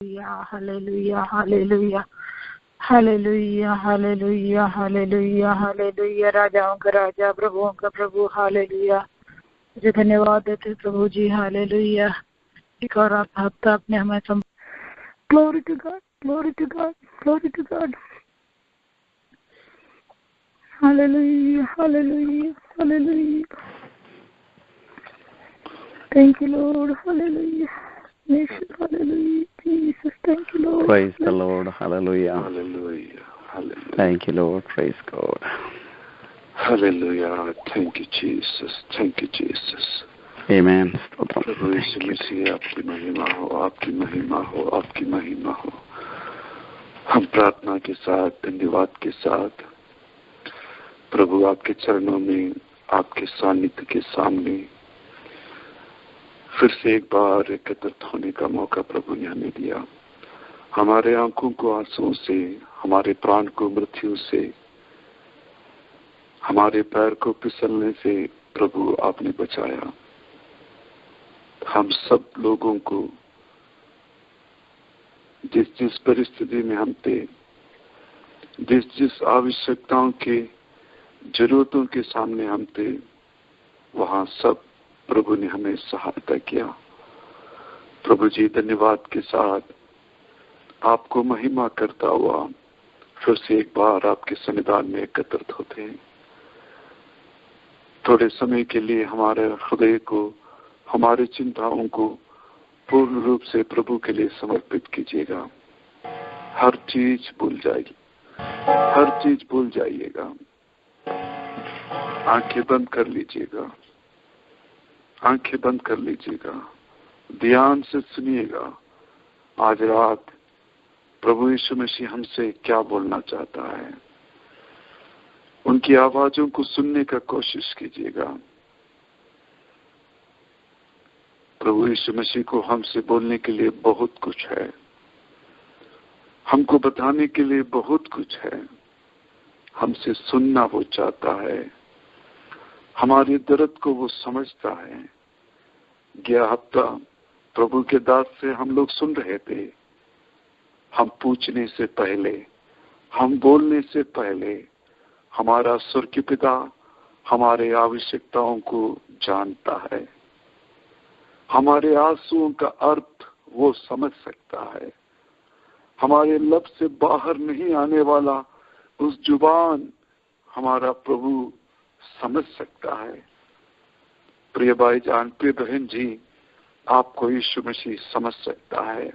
Hallelujah hallelujah hallelujah hallelujah hallelujah hallelujah. राजाओं का राजा, प्रभुओं का प्रभु, हालेलुया। मुझे धन्यवाद देते प्रभु जी, हालेलुया। एक और आप हफ्ता अपने हमें glory to God, glory to God, glory to God. Hallelujah hallelujah hallelujah. Thank you Lord, hallelujah. Hallelujah, Jesus, thank you, Lord. Praise the Lord, hallelujah. Hallelujah, hallelujah. Thank you, Lord, praise God. Hallelujah, thank you, Jesus, thank you, Jesus. Amen. प्रभु यीशु मसीह, आपकी महिमा हो, आपकी महिमा हो, आपकी महिमा हो। हम प्रार्थना के साथ, धन्यवाद के साथ प्रभु आपके चरणों में, आपके सानिध्य के सामने फिर से एक बार एकत्रित होने का मौका प्रभु ने हमें दिया। हमारे आंखों को आंसुओं से, हमारे प्राण को मृत्यु से, हमारे पैर को फिसलने से प्रभु आपने बचाया। हम सब लोगों को जिस जिस परिस्थिति में हम थे, जिस जिस आवश्यकताओं के, जरूरतों के सामने हम थे, वहां सब प्रभु ने हमें सहायता किया। प्रभु जी, धन्यवाद के साथ आपको महिमा करता हुआ फिर से एक बार आपके सन्निधान में एकत्रित होते हैं। थोड़े समय के लिए हमारे हृदय को, हमारे चिंताओं को पूर्ण रूप से प्रभु के लिए समर्पित कीजिएगा। हर चीज भूल जाएगी, हर चीज भूल जाइएगा। आंखें बंद कर लीजिएगा, आंखें बंद कर लीजिएगा, ध्यान से सुनिएगा। आज रात प्रभु यीशु मसीह हमसे क्या बोलना चाहता है, उनकी आवाजों को सुनने का कोशिश कीजिएगा। प्रभु यीशु मसीह को हमसे बोलने के लिए बहुत कुछ है, हमको बताने के लिए बहुत कुछ है। हमसे सुनना वो चाहता है, हमारे दर्द को वो समझता है। गया हफ्ता प्रभु के दास से हम लोग सुन रहे थे, हम पूछने से पहले, हम बोलने से पहले हमारा स्वर्गीय पिता हमारे आवश्यकताओं को जानता है। हमारे आंसुओं का अर्थ वो समझ सकता है। हमारे लब से बाहर नहीं आने वाला उस जुबान हमारा प्रभु समझ सकता है। प्रिय भाईजान, प्रिय बहन जी, आपको यीशु मसीह समझ सकता है।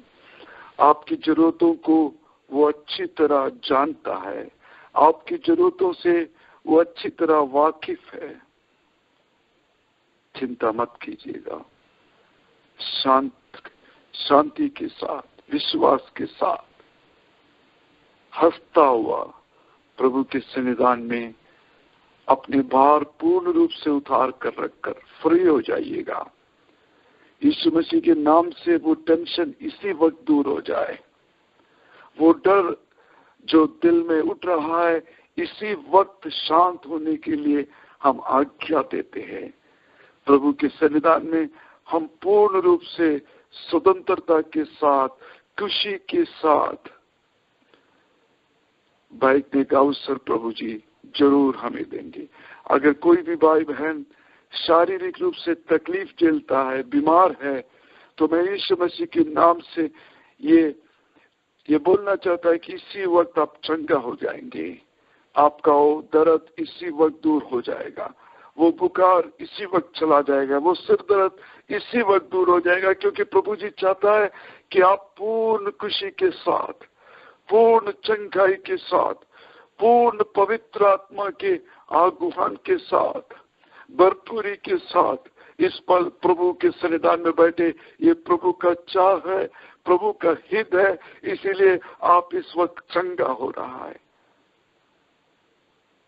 आपकी जरूरतों को वो अच्छी तरह जानता है, आपकी जरूरतों से वो अच्छी तरह वाकिफ है। चिंता मत कीजिएगा, शांति के साथ, विश्वास के साथ, हंसता हुआ प्रभु के सन्निधान में अपने भार पूर्ण रूप से उतार कर रखकर फ्री हो जाइएगा। यीशु मसीह के नाम से वो टेंशन इसी वक्त दूर हो जाए, वो डर जो दिल में उठ रहा है इसी वक्त शांत होने के लिए हम आज्ञा देते हैं। प्रभु के सन्निधान में हम पूर्ण रूप से स्वतंत्रता के साथ, खुशी के साथ बैठने का अवसर प्रभु जी जरूर हमें देंगे। अगर कोई भी भाई बहन शारीरिक रूप से तकलीफ झेलता है, बीमार है, तो मैं यीशु मसीह के नाम से ये बोलना चाहता है कि इसी वक्त आप चंगा हो जाएंगे। आपका वो दर्द इसी वक्त दूर हो जाएगा, वो बुखार इसी वक्त चला जाएगा, वो सिर दर्द इसी वक्त दूर हो जाएगा, क्योंकि प्रभु जी चाहता है कि आप पूर्ण खुशी के साथ, पूर्ण चंगाई के साथ, पूर्ण पवित्र आत्मा के आगुहान के साथ, भरपूरी के साथ इस पल प्रभु के सन्निधान में बैठे। ये प्रभु का चाह है, प्रभु का हित है, इसीलिए आप इस वक्त चंगा हो रहा है।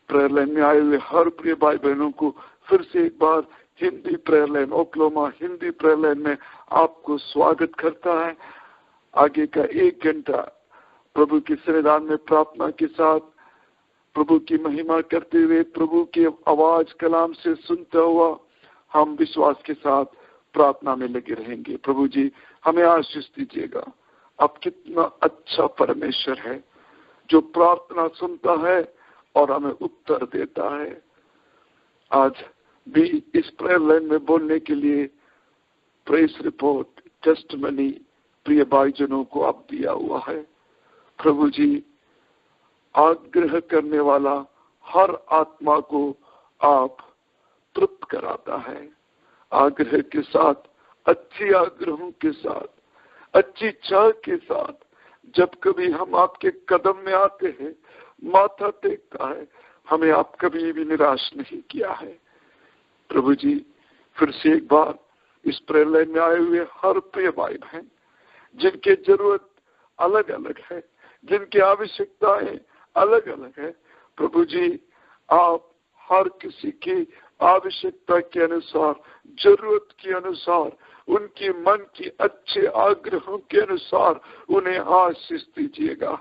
प्रेयर लाइन में आए हुए हर प्रिय भाई बहनों को फिर से एक बार Hindi prayer line, Oklahoma Hindi prayer line में आपको स्वागत करता है। आगे का 1 घंटा प्रभु के सन्निधान में प्रार्थना के साथ, प्रभु की महिमा करते हुए, प्रभु की आवाज कलाम से सुनता हुआ हम विश्वास के साथ प्रार्थना में लगे रहेंगे। प्रभु जी हमें आशीष दीजिएगा, अब कितना अच्छा परमेश्वर है जो प्रार्थना सुनता है और हमें उत्तर देता है। आज भी इस प्रेयर लाइन में बोलने के लिए प्रेस रिपोर्ट, टेस्टमनी प्रिय भाईजनों को आप दिया हुआ है। प्रभु जी आग्रह करने वाला हर आत्मा को आप तृप्त कराता है। आग्रह के साथ, अच्छी आग्रहों के साथ, अच्छी चाह के साथ जब कभी हम आपके कदम में आते हैं, माथा टेकता है, हमें आप कभी भी निराश नहीं किया है। प्रभु जी फिर से एक बार इस प्रेयर लाइन में आए हुए हर प्रिय भाई बहन जिनके जरूरत अलग अलग है, जिनकी आवश्यकताएं अलग अलग है, प्रभु जी आप हर किसी की आवश्यकता के अनुसार, जरूरत के अनुसार, उनकी मन की अच्छे आग्रहों के अनुसार उन्हें आशीष दीजिएगा।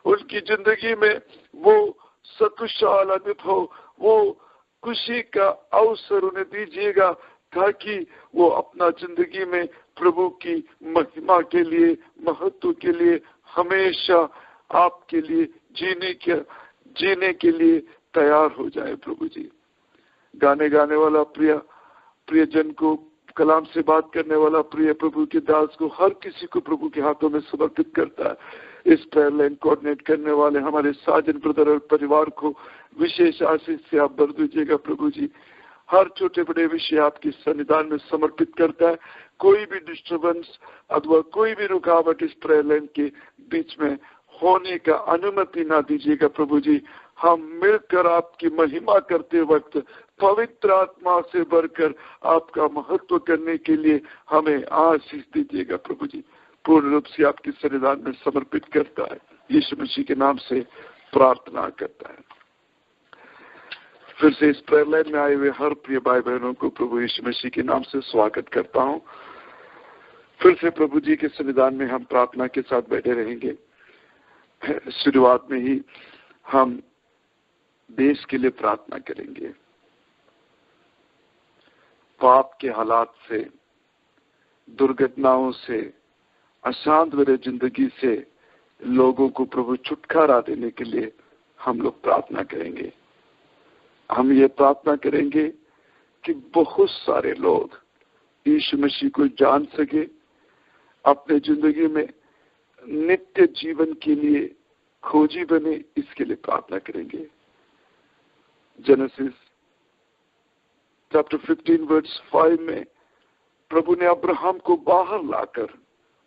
उनकी जिंदगी में वो सकुशल अनुभव, वो खुशी का अवसर उन्हें दीजिएगा ताकि वो अपना जिंदगी में प्रभु की महिमा के लिए, महत्व के लिए, हमेशा आपके लिए जीने के लिए तैयार हो जाए। प्रभु जी गाने वाला प्रियजन को, कलाम से बात करने वाला प्रिय प्रभु के दास को, हर किसी को प्रभु के हाथों में समर्पित करता है। इस प्रेयर लाइन कोऑर्डिनेट करने वाले हमारे साजन ब्रदर और परिवार को विशेष आशीष से आप भर दीजिएगा। प्रभु जी हर छोटे बड़े विषय आपके सन्निधान में समर्पित करता है। कोई भी डिस्टर्बेंस अथवा कोई भी रुकावट इस प्रेयर लाइन के बीच में होने का अनुमति ना दीजिएगा। प्रभु जी हम मिलकर आपकी महिमा करते वक्त पवित्र आत्मा से भरकर आपका महत्व करने के लिए हमें आशीष दीजिएगा। प्रभु जी पूर्ण रूप से आपके सन्निधान में समर्पित करता है, यीशु मसीह के नाम से प्रार्थना करता है। फिर से इस प्रेयर लाइन में आए हुए हर प्रिय भाई बहनों को प्रभु यीशु मसीह के नाम से स्वागत करता हूं। फिर से प्रभु जी के सन्निधान में हम प्रार्थना के साथ बैठे रहेंगे। शुरुआत में ही हम देश के लिए प्रार्थना करेंगे। पाप के हालात से, दुर्घटनाओं से, अशांत भरे जिंदगी से लोगों को प्रभु छुटकारा देने के लिए हम लोग प्रार्थना करेंगे। हम ये प्रार्थना करेंगे कि बहुत सारे लोग यीशु मसीह को जान सके, अपने जिंदगी में नित्य जीवन के लिए खोजी बने, इसके लिए प्रार्थना करेंगे। जेनेसिस चैप्टर 15 वर्स 5 में प्रभु ने अब्राहम को बाहर लाकर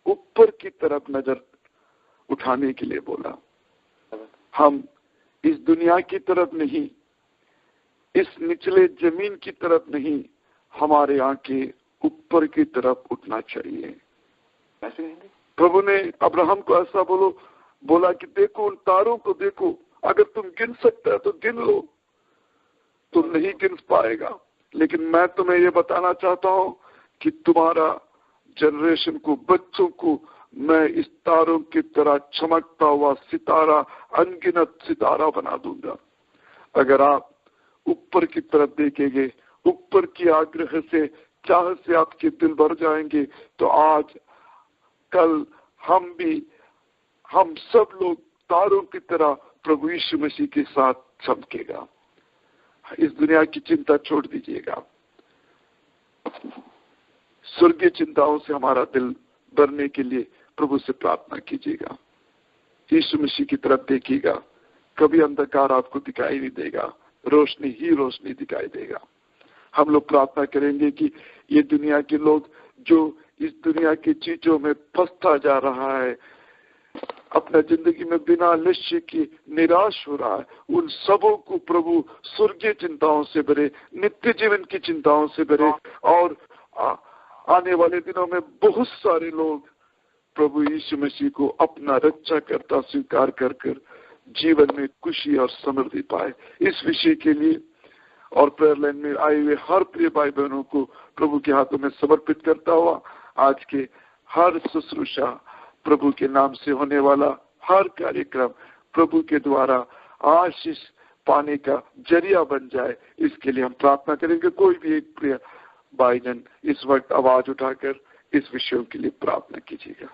ऊपर की तरफ नजर उठाने के लिए बोला। हम इस दुनिया की तरफ नहीं, इस निचले जमीन की तरफ नहीं, हमारे आंखें ऊपर की तरफ उठना चाहिए। प्रभु ने अब्राहम को ऐसा बोला कि देखो उन तारों को देखो, अगर तुम गिन सकते हो तो गिन लो। तुम नहीं गिन पाएगा, लेकिन मैं तुम्हें ये बताना चाहता हूं कि तुम्हारा जनरेशन को, बच्चों को मैं इस तारों की तरह चमकता हुआ सितारा, अनगिनत सितारा बना दूंगा। अगर आप ऊपर की तरफ देखेंगे, ऊपर की आग्रह से, चाह से आपके दिल भर जाएंगे, तो आज कल हम सब लोग तारों की तरह प्रभु यीशु मसीह के साथ चमकेगा। इस दुनिया की चिंता छोड़ दीजिएगा, स्वर्गीय चिंताओं से हमारा दिल भरने के लिए प्रभु से प्रार्थना कीजिएगा। यीशु मसीह की तरफ देखिएगा, कभी अंधकार आपको दिखाई नहीं देगा, रोशनी ही रोशनी दिखाई देगा। हम लोग प्रार्थना करेंगे कि ये दुनिया के लोग जो इस दुनिया की चीजों में फंसता जा रहा है, अपना जिंदगी में बिना लक्ष्य की निराश हो रहा है, उन सबों को प्रभु स्वर्गीय चिंताओं से भरे, नित्य जीवन की चिंताओं से भरे, और आने वाले दिनों में बहुत सारे लोग प्रभु यीशु मसीह को अपना रक्षा करता स्वीकार कर जीवन में खुशी और समृद्धि पाए। इस विषय के लिए और प्रेयर लाइन में आए हुए हर प्रिय भाई बहनों को प्रभु के हाथों में समर्पित करता हुआ आज के हर शुश्रूषा, प्रभु के नाम से होने वाला हर कार्यक्रम प्रभु के द्वारा आशीष पाने का जरिया बन जाए, इसके लिए हम प्रार्थना करेंगे। कोई भी एक प्रिय भाईजन इस वक्त आवाज उठाकर इस विषयों के लिए प्रार्थना कीजिएगा।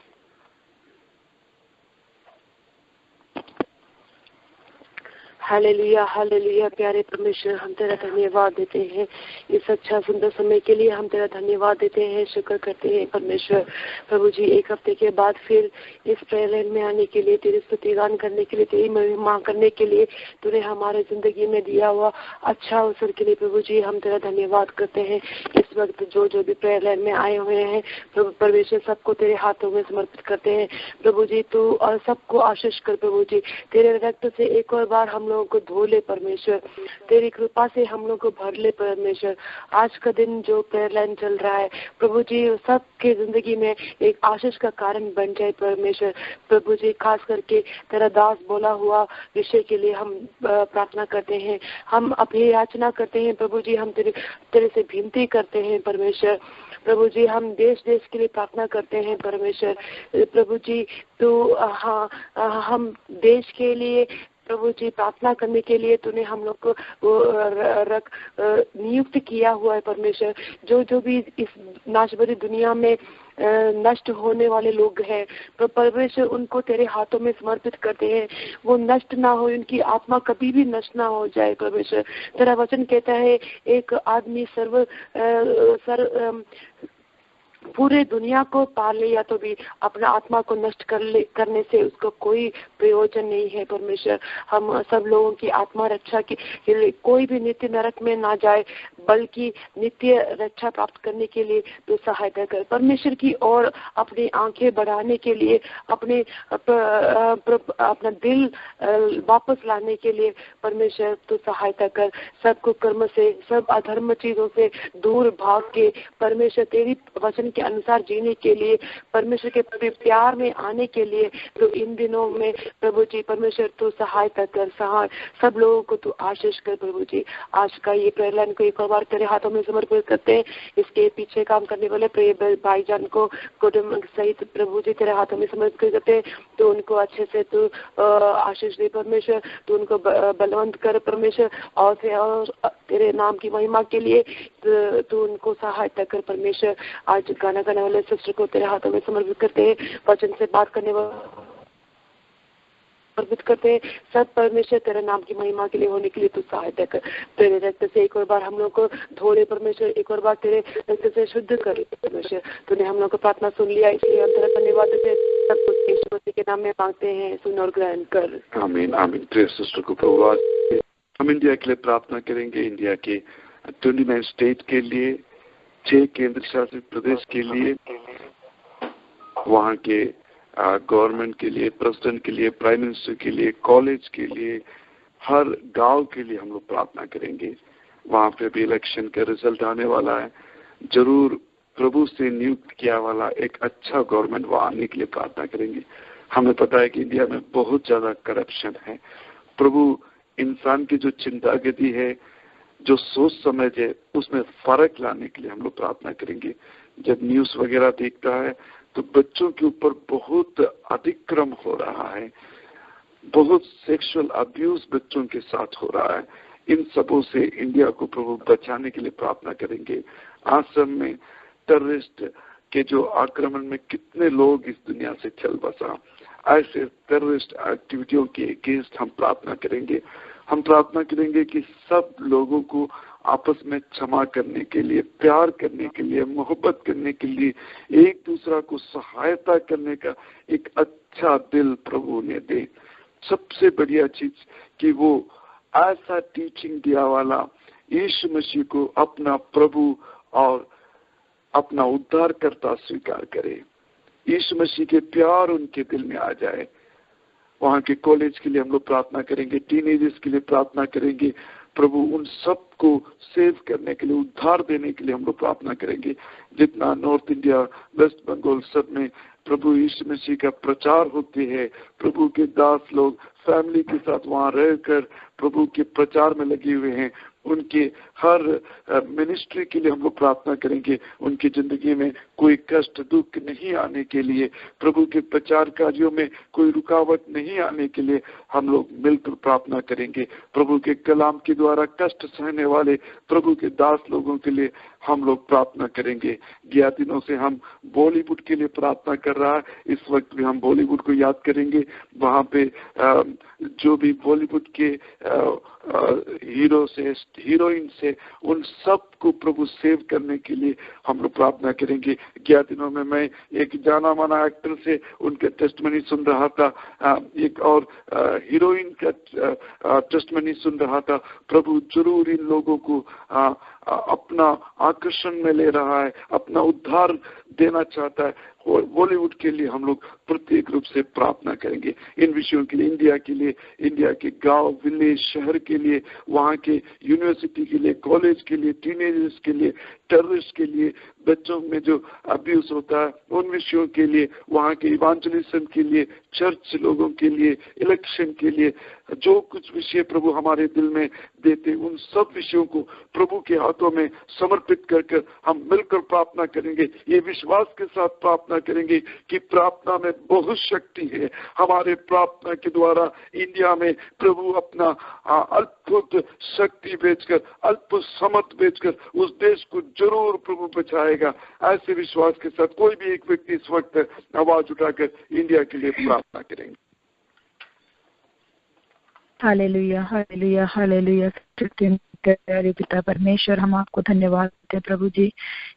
Hallelujah hallelujah. प्यारे परमेश्वर, हम तेरा धन्यवाद देते हैं इस अच्छा सुंदर समय के लिए। हम तेरा धन्यवाद देते हैं, शुक्र करते हैं परमेश्वर। प्रभु जी, एक हफ्ते के बाद फिर इस प्रेयर लाइन में आने के लिए, तेरी स्तुति गान करने के लिए, तेरी महिमा करने के लिए तूने हमारे जिंदगी में दिया हुआ अच्छा अवसर के लिए प्रभु जी हम तेरा धन्यवाद करते हैं। इस वक्त जो जो भी प्रेयर लाइन में आए हुए हैं प्रभु परमेश्वर, सबको तेरे हाथों में समर्पित करते हैं प्रभु जी। तू और सबको आशीष कर प्रभु जी। तेरे रक्त से एक और बार हम लोगों को धो ले परमेश्वर, तेरी कृपा से हम लोगों को भर ले परमेश्वर। आज का दिन जो प्रेयर लाइन चल रहा है प्रभु जी, सबके जिंदगी में एक आशीष का कारण बन जाए परमेश्वर। प्रभु जी, खास करके तेरा दास बोला हुआ विषय के लिए हम प्रार्थना करते हैं, हम अपनी याचना करते हैं प्रभु जी। हम तेरे से विनती करते हैं परमेश्वर। प्रभु जी, हम देश देश के लिए प्रार्थना करते हैं परमेश्वर। प्रभु जी, तो हाँ, हम देश के लिए प्रभु जी प्रार्थना करने के लिए तूने हम लोग को नियुक्त किया हुआ है परमेश्वर। जो जो भी इस नाश भरी दुनिया में नष्ट होने वाले लोग हैं तो परमेश्वर उनको तेरे हाथों में समर्पित करते हैं। वो नष्ट ना हो, उनकी आत्मा कभी भी नष्ट ना हो जाए परमेश्वर। तेरा वचन कहता है एक आदमी पूरे दुनिया को पाल ले या तो भी अपना आत्मा को नष्ट करने से उसको कोई प्रयोजन नहीं है परमेश्वर। हम सब लोगों की आत्मा रक्षा के लिए कोई भी नित्य नरक में ना जाए, बल्कि नित्य रक्षा प्राप्त करने के लिए तो सहायता कर परमेश्वर की और अपनी आंखें बढ़ाने के लिए, अपना दिल वापस लाने के लिए परमेश्वर तो सहायता कर। सबको कर्म से, सब अधर्म चीजों से दूर भाग के परमेश्वर तेरी वचन के अनुसार जीने के लिए, परमेश्वर के प्रति प्यार में आने के लिए तो इन दिनों में प्रभु जी परमेश्वर तो सहायता कर। सब लोगों को तो आशीष कर प्रभु जी। आज का ये प्रेयर लाइन को एक और बार तेरे हाथों में समर्पित करते हैं। इसके पीछे काम करने वाले प्रिय भाईजान को कुटुंब सहित प्रभु जी तेरे हाथों में समर्पित करते हैं। तो उनको अच्छे से तू आशीष दे परमेश्वर, तो उनको बलवंत कर परमेश्वर, और तेरे नाम की महिमा के लिए तू उनको सहायता कर परमेश्वर। आज गाना गाने वाले सिस्टर को तेरे हाथों में समर्पित करते हैं, वचन से बात करने वाले समर्पित करते हैं। सब परमेश्वर तेरे नाम की महिमा के लिए होने के लिए तू सहायता कर। तेरे रक्त से एक और बार हम लोग को धोले परमेश्वर, एक और बार तेरे रक्त से शुद्ध कर परमेश्वर। तूने हम लोग को प्रार्थना सुन लिया, इसलिए हम तेरा धन्यवाद देते हैं। सब कुछ यीशु मसीह के नाम में मांगते हैं, सुन और ग्रहण कर। आमीन आमीन। प्रिय सिस्टर को प्रभु, हम इंडिया के लिए प्रार्थना करेंगे। इंडिया के 29 स्टेट के लिए, 6 केंद्र शासित प्रदेश के लिए, वहाँ के गवर्नमेंट के लिए, प्रेसिडेंट के लिए, प्राइम मिनिस्टर के लिए, कॉलेज के लिए, हर गांव के लिए हम लोग प्रार्थना करेंगे। वहाँ पे भी इलेक्शन का रिजल्ट आने वाला है। जरूर प्रभु से नियुक्त किया वाला एक अच्छा गवर्नमेंट वहाँ आने के लिए प्रार्थना करेंगे। हमें पता है कि इंडिया में बहुत ज्यादा करप्शन है। प्रभु इंसान की जो चिंता गति है, जो सोच समझ है, उसमें फर्क लाने के लिए हम लोग प्रार्थना करेंगे। जब न्यूज वगैरह देखता है तो बच्चों के ऊपर बहुत अतिक्रम हो रहा है, बहुत सेक्सुअल अब्यूज बच्चों के साथ हो रहा है। इन सबों से इंडिया को प्रभु बचाने के लिए प्रार्थना करेंगे। आसम में टेररिस्ट के जो आक्रमण में कितने लोग इस दुनिया से चल बसा, ऐसे टेररिस्ट एक्टिविटियों के अगेंस्ट हम प्रार्थना करेंगे। हम प्रार्थना करेंगे कि सब लोगों को आपस में क्षमा करने के लिए, प्यार करने के लिए, मोहब्बत करने के लिए, एक दूसरा को सहायता करने का एक अच्छा दिल प्रभु ने दे। सबसे बढ़िया चीज कि वो ऐसा टीचिंग दिया वाला यीशु मसीह को अपना प्रभु और अपना उद्धारकर्ता स्वीकार करे। यीशु मसीह के प्यार उनके दिल में आ जाए। वहाँ के कॉलेज के लिए हम लोग प्रार्थना करेंगे, टीनेजर्स के लिए प्रार्थना करेंगे। प्रभु उन सबको सेव करने के लिए, उद्धार देने के लिए हम लोग प्रार्थना करेंगे। जितना नॉर्थ इंडिया, वेस्ट बंगाल सब में प्रभु यीशु मसीह का प्रचार होते हैं, प्रभु के दास लोग फैमिली के साथ वहाँ रहकर प्रभु के प्रचार में लगे हुए हैं। उनके हर मिनिस्ट्री के लिए हम लोग प्रार्थना करेंगे, उनकी जिंदगी में कोई कष्ट दुख नहीं आने के लिए, प्रभु के प्रचार कार्यों में कोई रुकावट नहीं आने के लिए हम लोग मिलकर प्रार्थना करेंगे। प्रभु के कलाम के द्वारा कष्ट सहने वाले प्रभु के दास लोगों के लिए हम लोग प्रार्थना करेंगे। गया दिनों से हम बॉलीवुड के लिए प्रार्थना कर रहा है, इस वक्त भी हम बॉलीवुड को याद करेंगे। वहाँ पे जो भी बॉलीवुड के हीरो से हीरोइन से उन सब को प्रभु सेव करने के लिए हम लोग प्रार्थना करेंगे। गया दिनों में मैं एक जाना माना एक्टर से उनके टेस्टमनी सुन रहा था, एक और हीरोइन का टेस्टमनी सुन रहा था। प्रभु जरूर इन लोगों को अपना आकर्षण में ले रहा है, अपना उद्धार देना चाहता है। और बॉलीवुड के लिए हम लोग प्रत्येक रूप से प्रार्थना करेंगे। इन विषयों के लिए, इंडिया के लिए, इंडिया के गांव विलेज शहर के लिए, वहाँ के यूनिवर्सिटी के लिए, कॉलेज के लिए, टीनेजर्स के लिए, टेररिस्ट के लिए, बच्चों में जो अब्यूज होता है उन विषयों के लिए, वहाँ के इवांजलिज्म के लिए, चर्च लोगों के लिए, इलेक्शन के लिए, जो कुछ विषय प्रभु हमारे दिल में देते उन सब विषयों को प्रभु के हाथों में समर्पित कर हम मिलकर प्रार्थना करेंगे। ये विश्वास के साथ प्रार्थना करेंगे कि प्रार्थना में बहुत शक्ति है। हमारे प्रार्थना के द्वारा इंडिया में प्रभु अपना अद्भुत शक्ति भेजकर, अद्भुत समर्थ भेजकर उस देश को जरूर प्रभु बचाएगा। ऐसे विश्वास के साथ कोई भी एक व्यक्ति इस वक्त आवाज उठाकर इंडिया के लिए प्रार्थना करेंगे। Hallelujah, hallelujah, hallelujah. प्यारे पिता परमेश्वर, हम आपको धन्यवाद देते हैं प्रभु जी।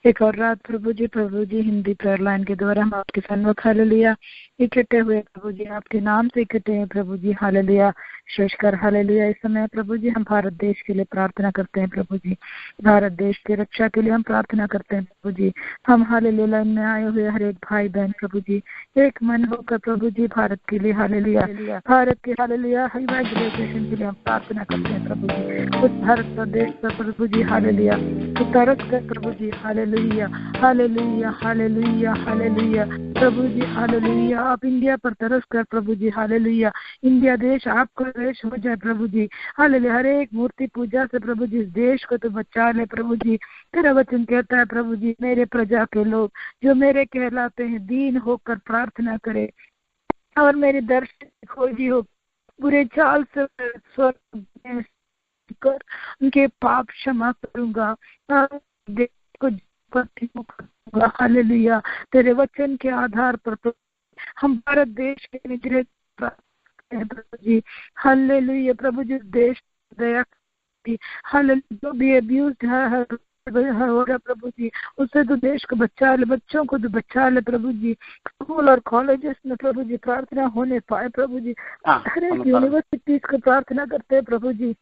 एक और रात प्रभु जी हिंदी प्रेयर लाइन के द्वारा हम आपके सन्मुख हालेलुया इकट्ठे हुए प्रभु जी, आपके नाम से इकट्ठे हैं प्रभु जी। Hallelujah, श्रेष्ठकर hallelujah. इस समय प्रभु जी हम भारत देश के लिए प्रार्थना करते हैं प्रभु जी, भारत देश की रक्षा के लिए हम प्रार्थना करते हैं प्रभु जी। हम हालेलुया लाइन में आए हुए हर एक भाई बहन प्रभु जी एक मन होकर प्रभु जी भारत के लिए हालेलुया, भारत के हालेलुया इवेंजलाइजेशन के लिए हम प्रार्थना करते हैं प्रभु जी। उस भारत प्रदेश पर प्रभु जी हालेलुया तरस कर प्रभु जी हालेलुया, हालेलुया, हालेलुया, हालेलुया प्रभु जी हालेलुया। आप इंडिया पर तरस कर प्रभु जी हालेलुया, इंडिया देश आपका देश हो जाए प्रभु जी। हालेलुया, हर एक मूर्ति पूजा से प्रभु जी इस देश को तो बचा ले प्रभु जी। तेरा वचन कहता है प्रभु जी, मेरे प्रजा के लोग जो मेरे कहलाते हैं दीन होकर प्रार्थना करे और मेरे दर्शन खोजी हो, बुरे चाल से कर उनके पाप क्षमा करूंगा, हालेलुया। तेरे वचन के आधार पर हम भारत देश के निग्रह प्रभु जी हालेलुया। प्रभु जी देश दया हालेलुया, जो भी अब्यूज्ड है हो रहा प्रभु जी उससे तो देश को बचा ले, बच्चों को तो बचा ले प्रभु जी। स्कूल और कॉलेजेस में प्रभु जी प्रार्थना होने पाए प्रभु जी। हर एक यूनिवर्सिटीज को प्रार्थना करते हैं प्रभु जी,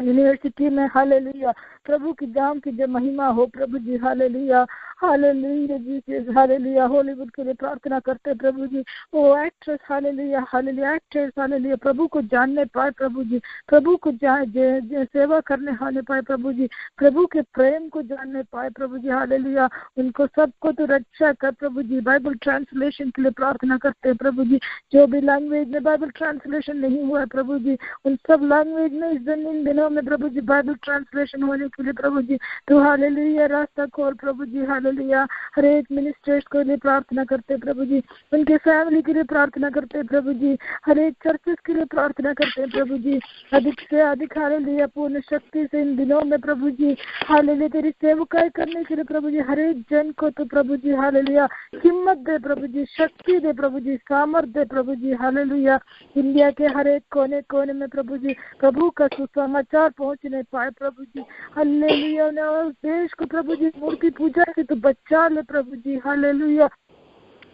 यूनिवर्सिटी में हालेलुया प्रभु की नाम की जब महिमा हो प्रभु जी। Hallelujah, hallelujah Jesus, hallelujah. Hollywood के लिए प्रार्थना करते हैं प्रभु जी, वो actress hallelujah, hallelujah actress hallelujah प्रभु को जानने पाए प्रभु जी, प्रभु को सेवा करने आने पाए प्रभु जी, प्रभु के प्रेम को जानने पाए प्रभु जी। हालेलुया, उनको सबको तो रक्षा कर प्रभु जी। बाइबल ट्रांसलेशन के लिए प्रार्थना करते हैं प्रभु जी, जो भी लैंग्वेज में बाइबल ट्रांसलेशन नहीं हुआ है प्रभु जी उन सब लैंग्वेज में इन दिनों में प्रभु जी बाइबल ट्रांसलेशन होने के लिए प्रभु जी तो हालेलुया रास्ता खोल प्रभु जी। हालेलुया, हर एक मिनिस्ट्रेट के लिए प्रार्थना करते प्रभु जी, उनके फैमिली के लिए प्रार्थना करते प्रभु जी, हर एक चर्चेस के लिए प्रार्थना करते हैं प्रभु जी। अधिक से अधिक हालेलुया पूर्ण शक्ति से इन दिनों में प्रभु जी हालेलुया तेरी सेवकाई करने के लिए प्रभु जी हर एक जन को तो प्रभु जी हालेलुया हिम्मत दे प्रभु जी, शक्ति दे प्रभु जी, सामर्थ दे प्रभु जी। हालेलुया, इंडिया के हर एक कोने कोने में प्रभु जी प्रभु का सुसमाचार पहुंचने पाए प्रभु जी। हालेलुया, उस देश को प्रभु जी मूर्ति पूजा से तो बचा ले प्रभु जी। हालेलुया,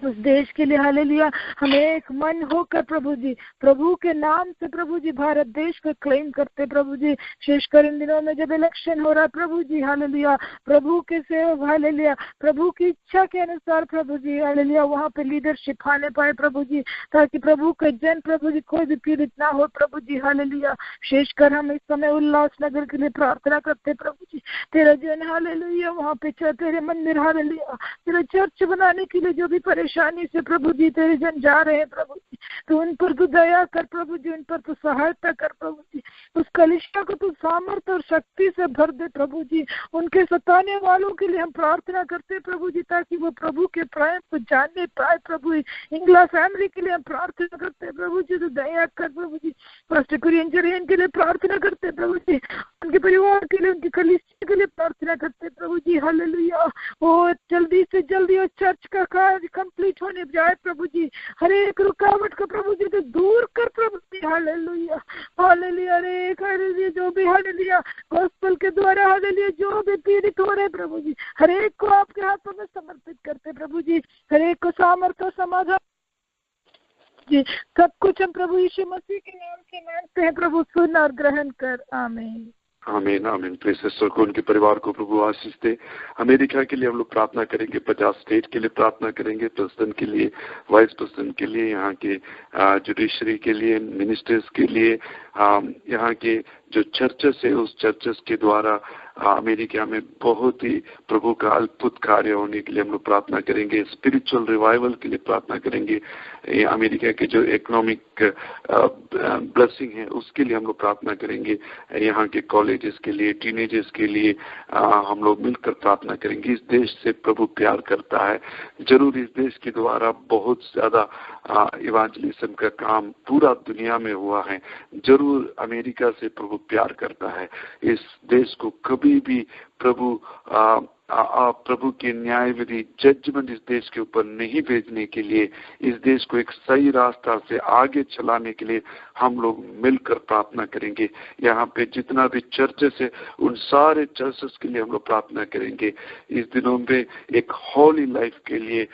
उस देश के लिए हालेलुया हम एक मन होकर प्रभु जी प्रभु के नाम से प्रभु जी भारत देश को क्लेम करते प्रभु जी। विशेषकर इन दिनों में जब इलेक्शन हो रहा है प्रभु जी हालेलुया प्रभु के सेवक हालेलुया प्रभु की इच्छा के अनुसार प्रभु जी हालेलुया वहाँ पे लीडरशिप आने पाए प्रभु जी, ताकि प्रभु के जन प्रभु जी कोई भी पीड़ित ना हो प्रभु जी। हालेलुया, विशेषकर हम इस समय उल्लासनगर के लिए प्रार्थना करते प्रभु जी, तेरा जन हालेलुया वहाँ पे तेरे मंदिर हालेलुया तेरा चर्च बनाने के लिए जो भी परेशान परेशानी से प्रभु जी तेरे जन जा रहे हैं प्रभु जी, तो उन पर तू दया कर प्रभु जी, उन पर तू सहायता कर प्रभु जी, उस कलिसिया को तू सामर्थ्य और शक्ति से भर दे प्रभु जी। उनके सताने वालों के लिए हम प्रार्थना करते हैं प्रभु जी, ताकि वो प्रभु के प्रेम को जानने पाए प्रभु। इंग्ला फैमिली के लिए हम प्रार्थना करते हैं प्रभु जी, तो दया कर प्रभु जी। पास्टर कुरियन जरियन के लिए प्रार्थना करते हैं प्रभु जी, उनके परिवार के लिए, उनके कलीसिया के लिए प्रार्थना करते हैं प्रभु जी। हालेलुया। वो जल्दी से जल्दी और चर्च का कार्य कंप्लीट होने जाए प्रभु जी। हर एक रुकावट को प्रभु जी तो दूर कर प्रभु जी। Hallelujah hallelujah. हालेलुया जो भी हालेलुया गॉस्पेल के द्वारा हालेलुया जो भी पीड़ित हो रहे प्रभु जी, हर एक को आपके हाथों में समर्पित करते प्रभु जी। हर एक को सामर्थ्य समाधान जी, सब कुछ हम प्रभु यीशु मसीह के नाम से मांगते हैं प्रभु, सुन और ग्रहण कर। आमीन आमीन आमीन। प्रेषित को उनके परिवार को प्रभु आशीष दे। अमेरिका के लिए हम लोग प्रार्थना करेंगे, 50 स्टेट के लिए प्रार्थना करेंगे, प्रेसिडेंट के लिए, वाइस प्रेसिडेंट के लिए, यहाँ के जुडिशरी के लिए, मिनिस्टर्स के लिए, यहाँ के जो चर्चेस है उस चर्चेस के द्वारा अमेरिका में बहुत ही प्रभु का अद्भुत कार्य होने के लिए हम लोग प्रार्थना करेंगे। स्पिरिचुअल रिवाइवल के लिए प्रार्थना करेंगे। अमेरिका के जो इकोनॉमिक ब्लेसिंग है उसके लिए हम लोग प्रार्थना करेंगे। यहाँ के कॉलेजेस के लिए, टीनेजर्स के लिए हम लोग मिलकर प्रार्थना करेंगे। इस देश से प्रभु प्यार करता है। जरूर इस देश के द्वारा बहुत ज्यादा इवांजलिज्म का काम पूरा दुनिया में हुआ है। जरूर अमेरिका से प्रभु प्यार करता है। इस देश को कभी भी प्रभु प्रभु के न्याय विधि जजमेंट इस देश के ऊपर नहीं भेजने के लिए, इस देश को एक सही रास्ता से आगे चलाने के लिए हम लोग मिलकर प्रार्थना करेंगे। यहाँ पे जितना भी चर्चेस है उन सारे चर्चेस के लिए हम लोग प्रार्थना करेंगे। इस दिनों में एक हॉली लाइफ के लिए,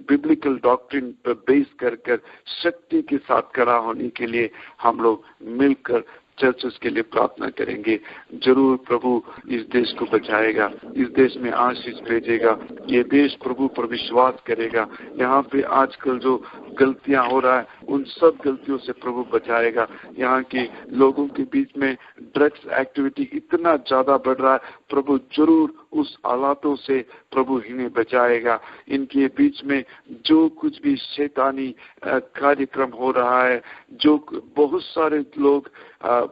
बिब्लिकल डॉक्ट्रिन पर बेस कर शक्ति के साथ खड़ा होने के लिए हम लोग मिलकर चर्चेस के लिए प्रार्थना करेंगे। जरूर प्रभु इस देश को बचाएगा, इस देश में आशीष भेजेगा। ये देश प्रभु पर विश्वास करेगा। यहाँ पे आजकल जो गलतियां हो रहा है उन सब गलतियों से प्रभु बचाएगा। यहाँ के लोगों के बीच में ड्रग्स एक्टिविटी इतना ज्यादा बढ़ रहा है, प्रभु जरूर उस हालातों से प्रभु इन्हें बचाएगा। इनके बीच में जो कुछ भी शैतानी कार्यक्रम हो रहा है, जो बहुत सारे लोग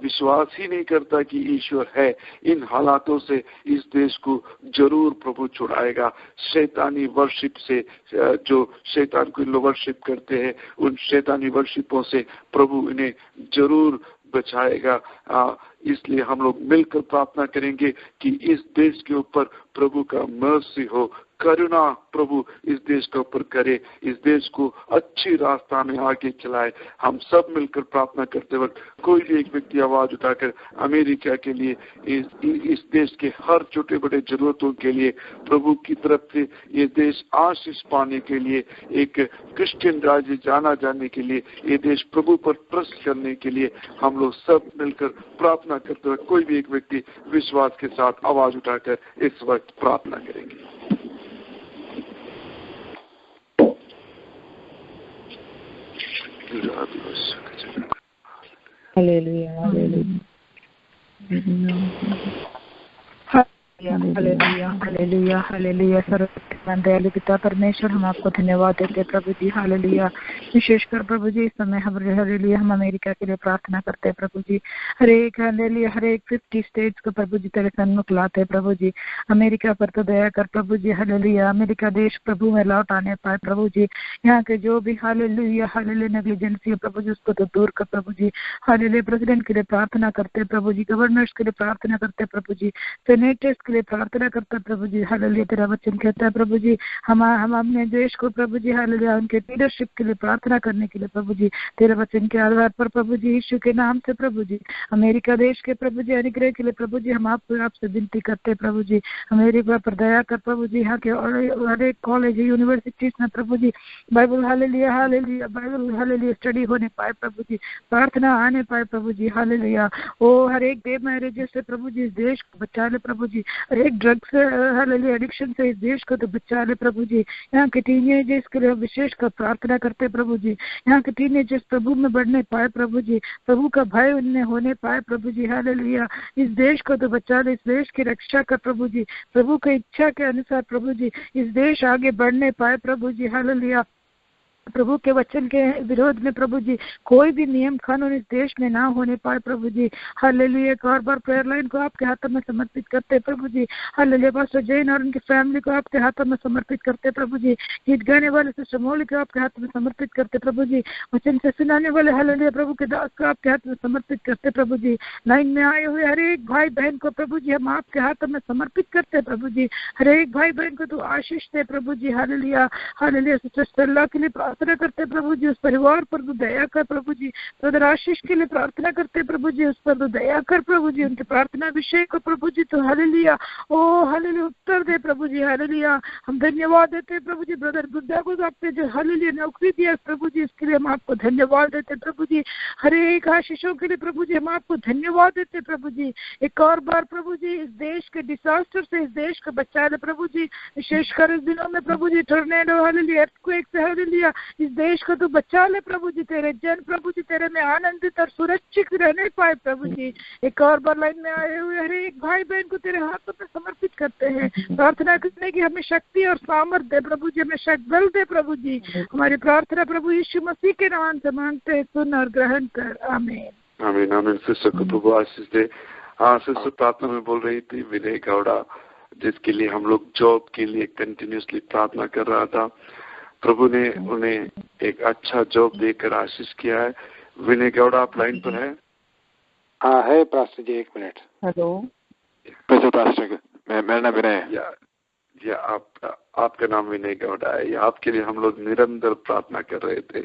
विश्वास ही नहीं करता कि ईश्वर है, इन हालातों से इस देश को जरूर प्रभु छुड़ाएगा। शैतानी वर्शिप से, जो शैतान को वर्शिप करते हैं, उन शैतानी वर्शिपों से प्रभु इन्हें जरूर बचाएगा। इसलिए हम लोग मिलकर प्रार्थना करेंगे कि इस देश के ऊपर प्रभु का मर्सी हो, करुणा प्रभु इस देश के ऊपर करे, इस देश को अच्छी रास्ता में आगे चलाए। हम सब मिलकर प्रार्थना करते वक्त कोई भी एक व्यक्ति आवाज उठाकर अमेरिका के लिए, इस देश के हर छोटे बड़े जरूरतों के लिए, प्रभु की तरफ से ये देश आशीष पाने के लिए, एक क्रिश्चियन राज्य जाना जाने के लिए, ये देश प्रभु पर ट्रस्ट करने के लिए हम लोग सब मिलकर प्रार्थना करते वक्त कोई भी एक व्यक्ति विश्वास के साथ आवाज उठाकर इस वक्त प्रार्थना करेंगे। Hallelujah hallelujah hallelujah hallelujah hallelujah. सर्वशक्तिमान दयालु पिता परमेश्वर, हम आपको धन्यवाद देते प्रभु जी। हालेलुया। विशेषकर प्रभु जी इस समय हालेलुया हम अमेरिका के लिए प्रार्थना करते हैं प्रभु जी। हर एक हालेलुया, हर एक 50 स्टेट्स को प्रभु जी तेरे सन्मुख लाते हैं प्रभु जी। अमेरिका पर तो दया कर प्रभु जी। हालेलुया। अमेरिका देश प्रभु में लौट आने पाए प्रभु जी। यहाँ के जो भी हालेलुया हालेलुया नेग्लिजेंसी है प्रभु जी, उसको तो दूर कर प्रभु जी। हालेलुया। प्रेसिडेंट के लिए प्रार्थना करते हैं प्रभु जी, गवर्नर्स के लिए प्रार्थना करते हैं प्रभु जी, सेनेटर्स के लिए प्रार्थना करते हैं प्रभु जी। हालेलुया। तेरा वचन कहता है प्रभु जी, हम अपने देश को प्रभु जी हालेलुया उनके लीडरशिप के लिए प्रार्थना करने के लिए प्रभु जी, तेरे वचन के आधार पर प्रभु जी यीशु के नाम से प्रभु जी, अमेरिका देश के प्रभु जी अनुग्रह के लिए प्रभु जी हम आपसे विनती करते हैं प्रभु जी। अमेरिका पर दया कर प्रभु जी। यहाँ के हर एक कॉलेज यूनिवर्सिटीज में प्रभु जी Bible hallelujah hallelujah Bible hallelujah study होने पाए प्रभु जी, प्रार्थना आने पाए प्रभु जी। हालेलुया। ओ हर एक डे मैरिजेस से प्रभु जी इस देश को बचा ले प्रभु जी। और एक ड्रग से हालेलुया एडिक्शन से इस देश को तो बचा ले प्रभु जी। यहाँ के टीनेजर्स के लिए विशेष कर प्रार्थना करते प्रभु जी। यहाँ के टीनेजर्स प्रभु में बढ़ने पाए प्रभु जी, प्रभु का भय उनमें होने पाए प्रभु जी। हालेलुया इस देश को तो बचा ले, इस देश की रक्षा कर प्रभु जी, प्रभु की इच्छा के अनुसार प्रभु जी इस देश आगे बढ़ने पाए प्रभु जी। हालेलुया प्रभु के वचन के विरोध में प्रभु जी कोई भी नियम कानून इस देश में ना होने पाए प्रभु जी। हालेलुया एक और बार प्रेयर लाइन को आपके हाथों में समर्पित करते प्रभु जी। हालेलुया पास्टर जैन और उनकी फैमिली को आपके हाथों में समर्पित करते प्रभु जी। गीत गाने वाले सिस्टर मौली को आपके हाथ में समर्पित करते प्रभु जी। वचन से सुनाने वाले हालेलुया प्रभु के दास को आपके हाथ में समर्पित करते प्रभु जी। लाइन में आए हुए हर एक भाई बहन को प्रभु जी हम आपके हाथों में समर्पित करते प्रभु जी। हर एक भाई बहन को तो आशीष दे प्रभु जी। हालेलुया हालेलुया सिस्टर स्टेला के लिए प्रार्थना करते प्रभु जी, उस परिवार पर तो दया कर प्रभु जी। ब्रदर आशीष के लिए प्रार्थना करते प्रभु जी, उस पर तो दया कर प्रभु जी। उनके प्रार्थना विषय को प्रभु जी तो हालेलुया ओ हालेलुया उत्तर दे प्रभु जी। हालेलुया हम धन्यवाद देते प्रभु जी। ब्रदर गुड्डा को आपने जो हालेलुया नौकरी दिया प्रभु जी इसके लिए हम आपको धन्यवाद देते प्रभु जी। हर एक आशीषों के लिए प्रभु जी हम आपको धन्यवाद देते प्रभु जी। एक और बार प्रभु जी इस देश के डिजास्टर से इस देश को बचा ले प्रभु जी। विशेषकर इस दिनों में प्रभु जी टोर्नेडो हालेलुया अर्थक्वेक से हालेलुया इस देश को तो बचा ले प्रभु जी। तेरे जन प्रभु जी तेरे में आनंदित और सुरक्षित रहने पाए प्रभु जी। एक और बार लाइन में आए हुए हर एक भाई बहन को तेरे हाथों में समर्पित करते हैं। प्रार्थना करने की हमें शक्ति और सामर्थ दे प्रभु जी, हमें बल दे प्रभु जी। हमारी प्रार्थना प्रभु यीशु मसीह के नाम से मांगते हैं, सुन और ग्रहण कर। आमीन आमीन आमीन। सिस्टर को प्रभु आशीष दे। हाँ सिस्टर प्रार्थना में बोल रही थी विनय गौड़ा, जिसके लिए हम लोग जॉब के लिए कंटिन्यूसली प्रार्थना कर रहा था। प्रभु ने उन्हें एक अच्छा जॉब देकर आशीष किया है। विनय गौड़ा आप लाइन पर है? हाँ है पास्टर जी, एक मिनट। हेलो पास्टर, मेरा नाम विनय है। या आपका नाम विनय गौड़ा है। या आपके लिए हम लोग निरंतर प्रार्थना कर रहे थे।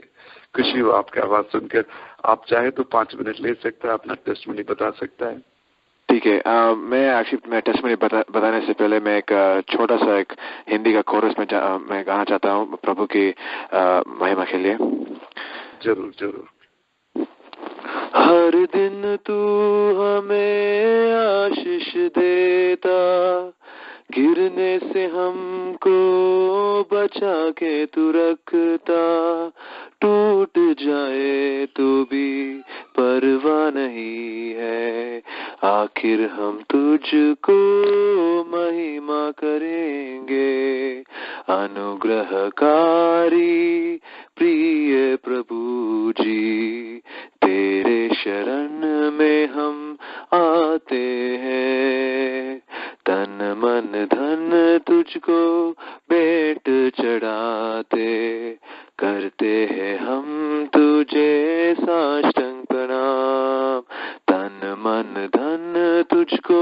खुशी हुआ आपकी आवाज सुनकर। आप चाहे तो 5 मिनट ले सकता है, अपना टेस्टिमनी बता सकता है। ठीक है। मैं टेस्टिमनी बताने से पहले मैं एक छोटा सा एक हिंदी का कोरस मैं गाना चाहता हूँ प्रभु की महिमा के लिए। जरूर जरूर। हर दिन तू हमें आशीष देता, गिरने से हमको बचा के तू रखता, टूट जाए तो भी परवाह नहीं है, आखिर हम तुझको महिमा करेंगे। अनुग्रहकारी प्रिय प्रभु जी, तेरे शरण में हम आते हैं, तन मन धन तुझको भेंट चढ़ाते, करते हैं हम तुझे साष्टांग प्रणाम। तन मन धन तुझको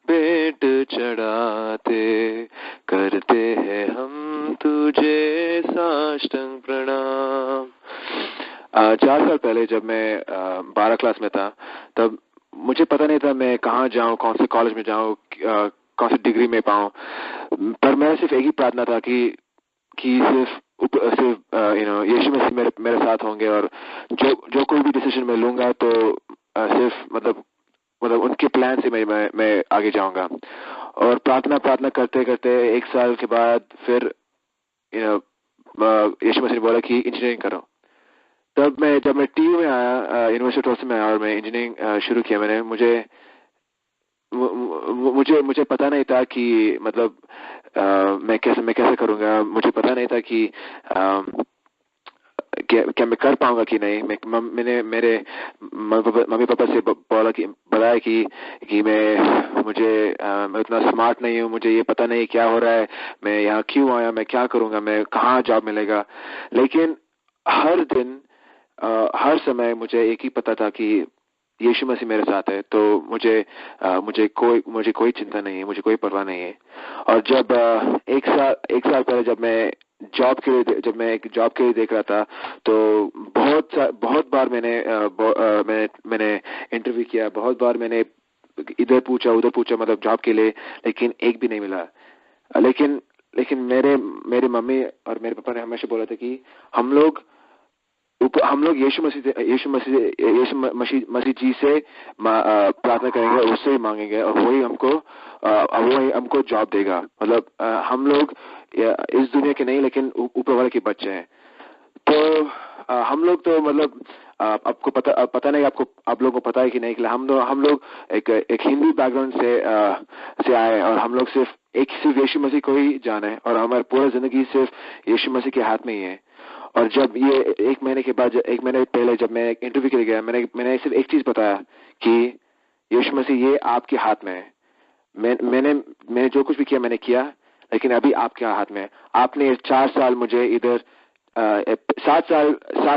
भेंट चढ़ाते, करते हैं हम तुझे साष्टांग प्रणाम। 4 साल पहले जब मैं 12 क्लास में था, तब मुझे पता नहीं था मैं कहाँ जाऊँ, कौन से कॉलेज में जाऊँ, कौन सी डिग्री में पाऊँ। पर मेरा सिर्फ एक ही प्रार्थना था कि सिर्फ यीशु मसीह मेरे साथ होंगे, और जो कोई भी डिसीजन मैं लूंगा तो सिर्फ मतलब उनके प्लान से मैं आगे जाऊंगा। और प्रार्थना करते करते 1 साल के बाद फिर यीशु मसीह ने बोला कि इंजीनियरिंग करो। तब जब मैं TU में आया, यूनिवर्सिटी टोरंटो में आया और मैं इंजीनियरिंग शुरू किया। मैंने मुझे पता नहीं था कि मतलब मैं कैसे करूँगा। मुझे पता नहीं था कि क्या मैं कर पाऊंगा कि नहीं। मैंने मेरे मम्मी पापा से बताया कि मैं उतना स्मार्ट नहीं हूँ, मुझे ये पता नहीं क्या हो रहा है, मैं यहाँ क्यों आया, मैं क्या करूँगा, मैं कहाँ जॉब मिलेगा। लेकिन हर दिन हर समय मुझे एक ही पता था कि यीशु मसीह मेरे साथ है, तो मुझे कोई चिंता नहीं है, मुझे कोई परवाह नहीं है। और जब एक साल पहले जब मैं एक जॉब के लिए देख रहा था, तो बहुत बार मैंने इंटरव्यू किया, बहुत बार मैंने इधर पूछा उधर पूछा मतलब जॉब के लिए, लेकिन एक भी नहीं मिला। लेकिन मेरे मम्मी और मेरे पापा ने हमेशा बोला था कि हम लोग हम लोग यीशु मसीह जी से प्रार्थना करेंगे, उससे ही मांगेंगे और वही हमको जॉब देगा। मतलब हम लोग इस दुनिया के नहीं लेकिन ऊपर वाले के बच्चे हैं। तो हम लोग तो मतलब आपको पता नहीं, आप लोगों को पता है कि नहीं कि हम लोग एक हिंदू बैकग्राउंड से आए और हम लोग सिर्फ यीशु मसीह को ही जाने और हमारी पूरी जिंदगी सिर्फ यीशु मसीह के हाथ में ही है। और जब ये एक महीने पहले जब मैं इंटरव्यू के लिए गया, मैंने सिर्फ एक चीज बताया कि यीशु मसीह ये आपके हाथ में है। मैंने जो कुछ भी किया मैंने किया, लेकिन अभी आपके हाथ में है। आपने 4 साल मुझे इधर 7 साल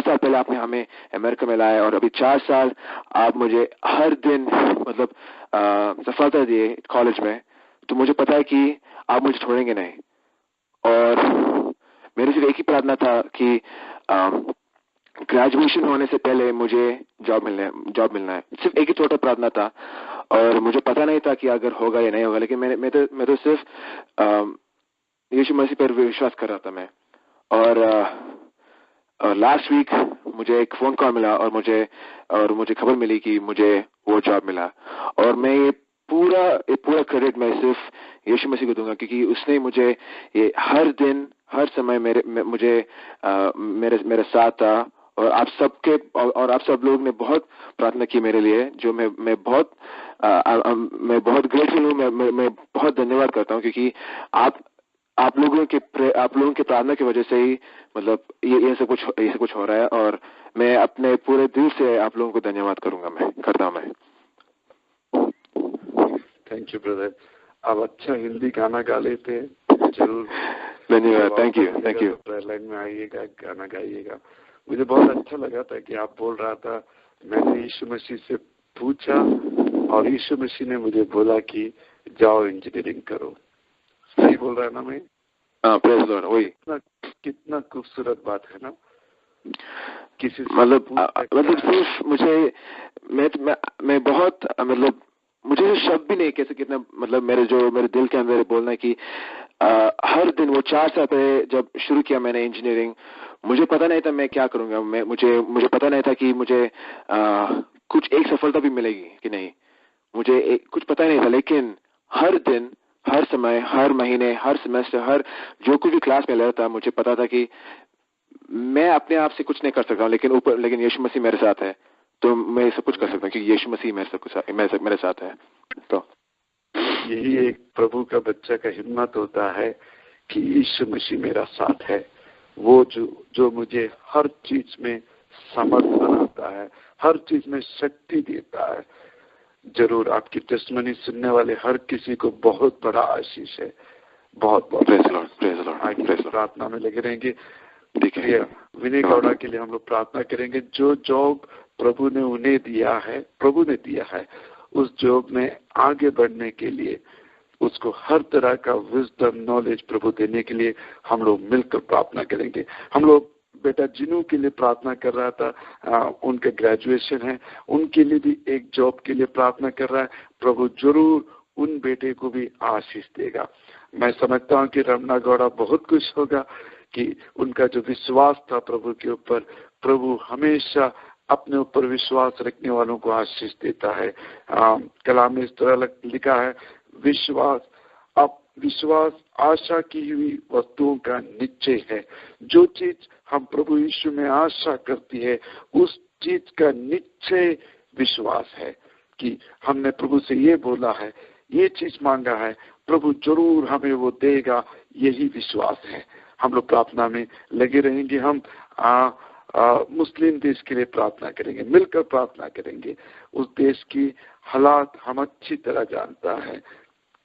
पहले आपने हमें अमेरिका में लाया और अभी 4 साल आप मुझे हर दिन मतलब सफलता दिए कॉलेज में। तो मुझे पता है कि आप मुझे छोड़ेंगे नहीं। और मेरी सिर्फ एक ही प्रार्थना था कि ग्रेजुएशन होने से पहले मुझे जॉब मिलना है। सिर्फ एक ही छोटा प्रार्थना था और मुझे पता नहीं था कि अगर होगा या नहीं होगा, लेकिन मैं तो सिर्फ यीशु मसीह पर विश्वास कर रहा था मैं। और लास्ट वीक मुझे एक फोन कॉल मिला और मुझे खबर मिली कि मुझे वो जॉब मिला। और मैं ये पूरा क्रेडिट मैं सिर्फ यीशु मसीह को दूंगा, क्योंकि उसने मुझे ये हर दिन हर समय मेरे साथ था। और आप सब लोग ने बहुत प्रार्थना की मेरे लिए, जो मैं बहुत ग्रेटफुल हूँ। मैं बहुत धन्यवाद करता हूँ, क्योंकि आप लोगों के प्रार्थना की वजह से ही मतलब ये सब कुछ हो रहा है। और मैं अपने पूरे दिल से आप लोगों को धन्यवाद करता हूँ मैं। Thank you brother. आप अच्छा हिंदी गाना गा लेते हैं, जरूर धन्यवाद। Thank you. लाइन में आइएगा, गाना गाइएगा। मुझे बहुत अच्छा लगा था कि आप बोल रहा था मैंने यीशु मसीह से पूछा और यीशु मसीह ने मुझे बोला कि जाओ इंजीनियरिंग करो। सही बोल रहा है ना मैं? Praise the Lord. वही कितना खूबसूरत बात है ना। किसी मतलब सिर्फ मुझे मैं बहुत मतलब मुझे शब्द भी नहीं कैसे कितना मतलब मेरे दिल के अंदर बोलना है कि हर दिन वो 4 साल पहले जब शुरू किया मैंने इंजीनियरिंग, मुझे पता नहीं था मैं क्या करूंगा। मुझे पता नहीं था कि मुझे कुछ एक सफलता भी मिलेगी कि नहीं, मुझे कुछ पता नहीं था। लेकिन हर दिन, हर समय, हर महीने, हर सेमेस्टर, हर जो कुछ भी क्लास में लेता था, मुझे पता था कि मैं अपने आप से कुछ नहीं कर सकता हूँ, लेकिन यीशु मसीह मेरे साथ है तो मैं सब कुछ कर सकता हूँ, क्योंकि यीशु मसीह मेरे साथ है। तो यही एक प्रभु का बच्चा का हिम्मत होता है कि यीशु मसीह मेरा साथ है। वो जो मुझे हर चीज में समर्थ बनाता है, हर चीज में शक्ति देता है। जरूर आपकी टेस्टिमनी सुनने वाले हर किसी को बहुत बड़ा आशीष है। बहुत प्रार्थना में लगे रहेंगे। देखिए विनय गौड़ा के लिए हम लोग प्रार्थना करेंगे। जो जॉब प्रभु ने उन्हें दिया है उस जॉब में आगे बढ़ने के लिए उसको हर तरह का विजडम नॉलेज प्रभु देने के लिए हम लोग मिलकर प्रार्थना करेंगे। हम लोग बेटा जिनू के लिए प्रार्थना कर रहा था, उनका ग्रेजुएशन है, उनके लिए भी एक जॉब के लिए प्रार्थना कर रहा है। प्रभु जरूर उन बेटे को भी आशीष देगा। मैं समझता हूँ कि रमना गौड़ा बहुत खुश होगा कि उनका जो विश्वास था प्रभु के ऊपर, प्रभु हमेशा अपने ऊपर विश्वास रखने वालों को आशीष देता है। कलाम में इस तरह लिखा है, विश्वास आशा की हुई वस्तुओं का निश्चय है। जो चीज हम प्रभु यीशु में आशा करती है उस चीज का निश्चय विश्वास है कि हमने प्रभु से ये बोला है, ये चीज मांगा है, प्रभु जरूर हमें वो देगा। यही विश्वास है। हम लोग प्रार्थना में लगे रहेंगे। हम मुस्लिम देश के लिए प्रार्थना करेंगे, मिलकर प्रार्थना करेंगे। उस देश की हालात हम अच्छी तरह जानता है,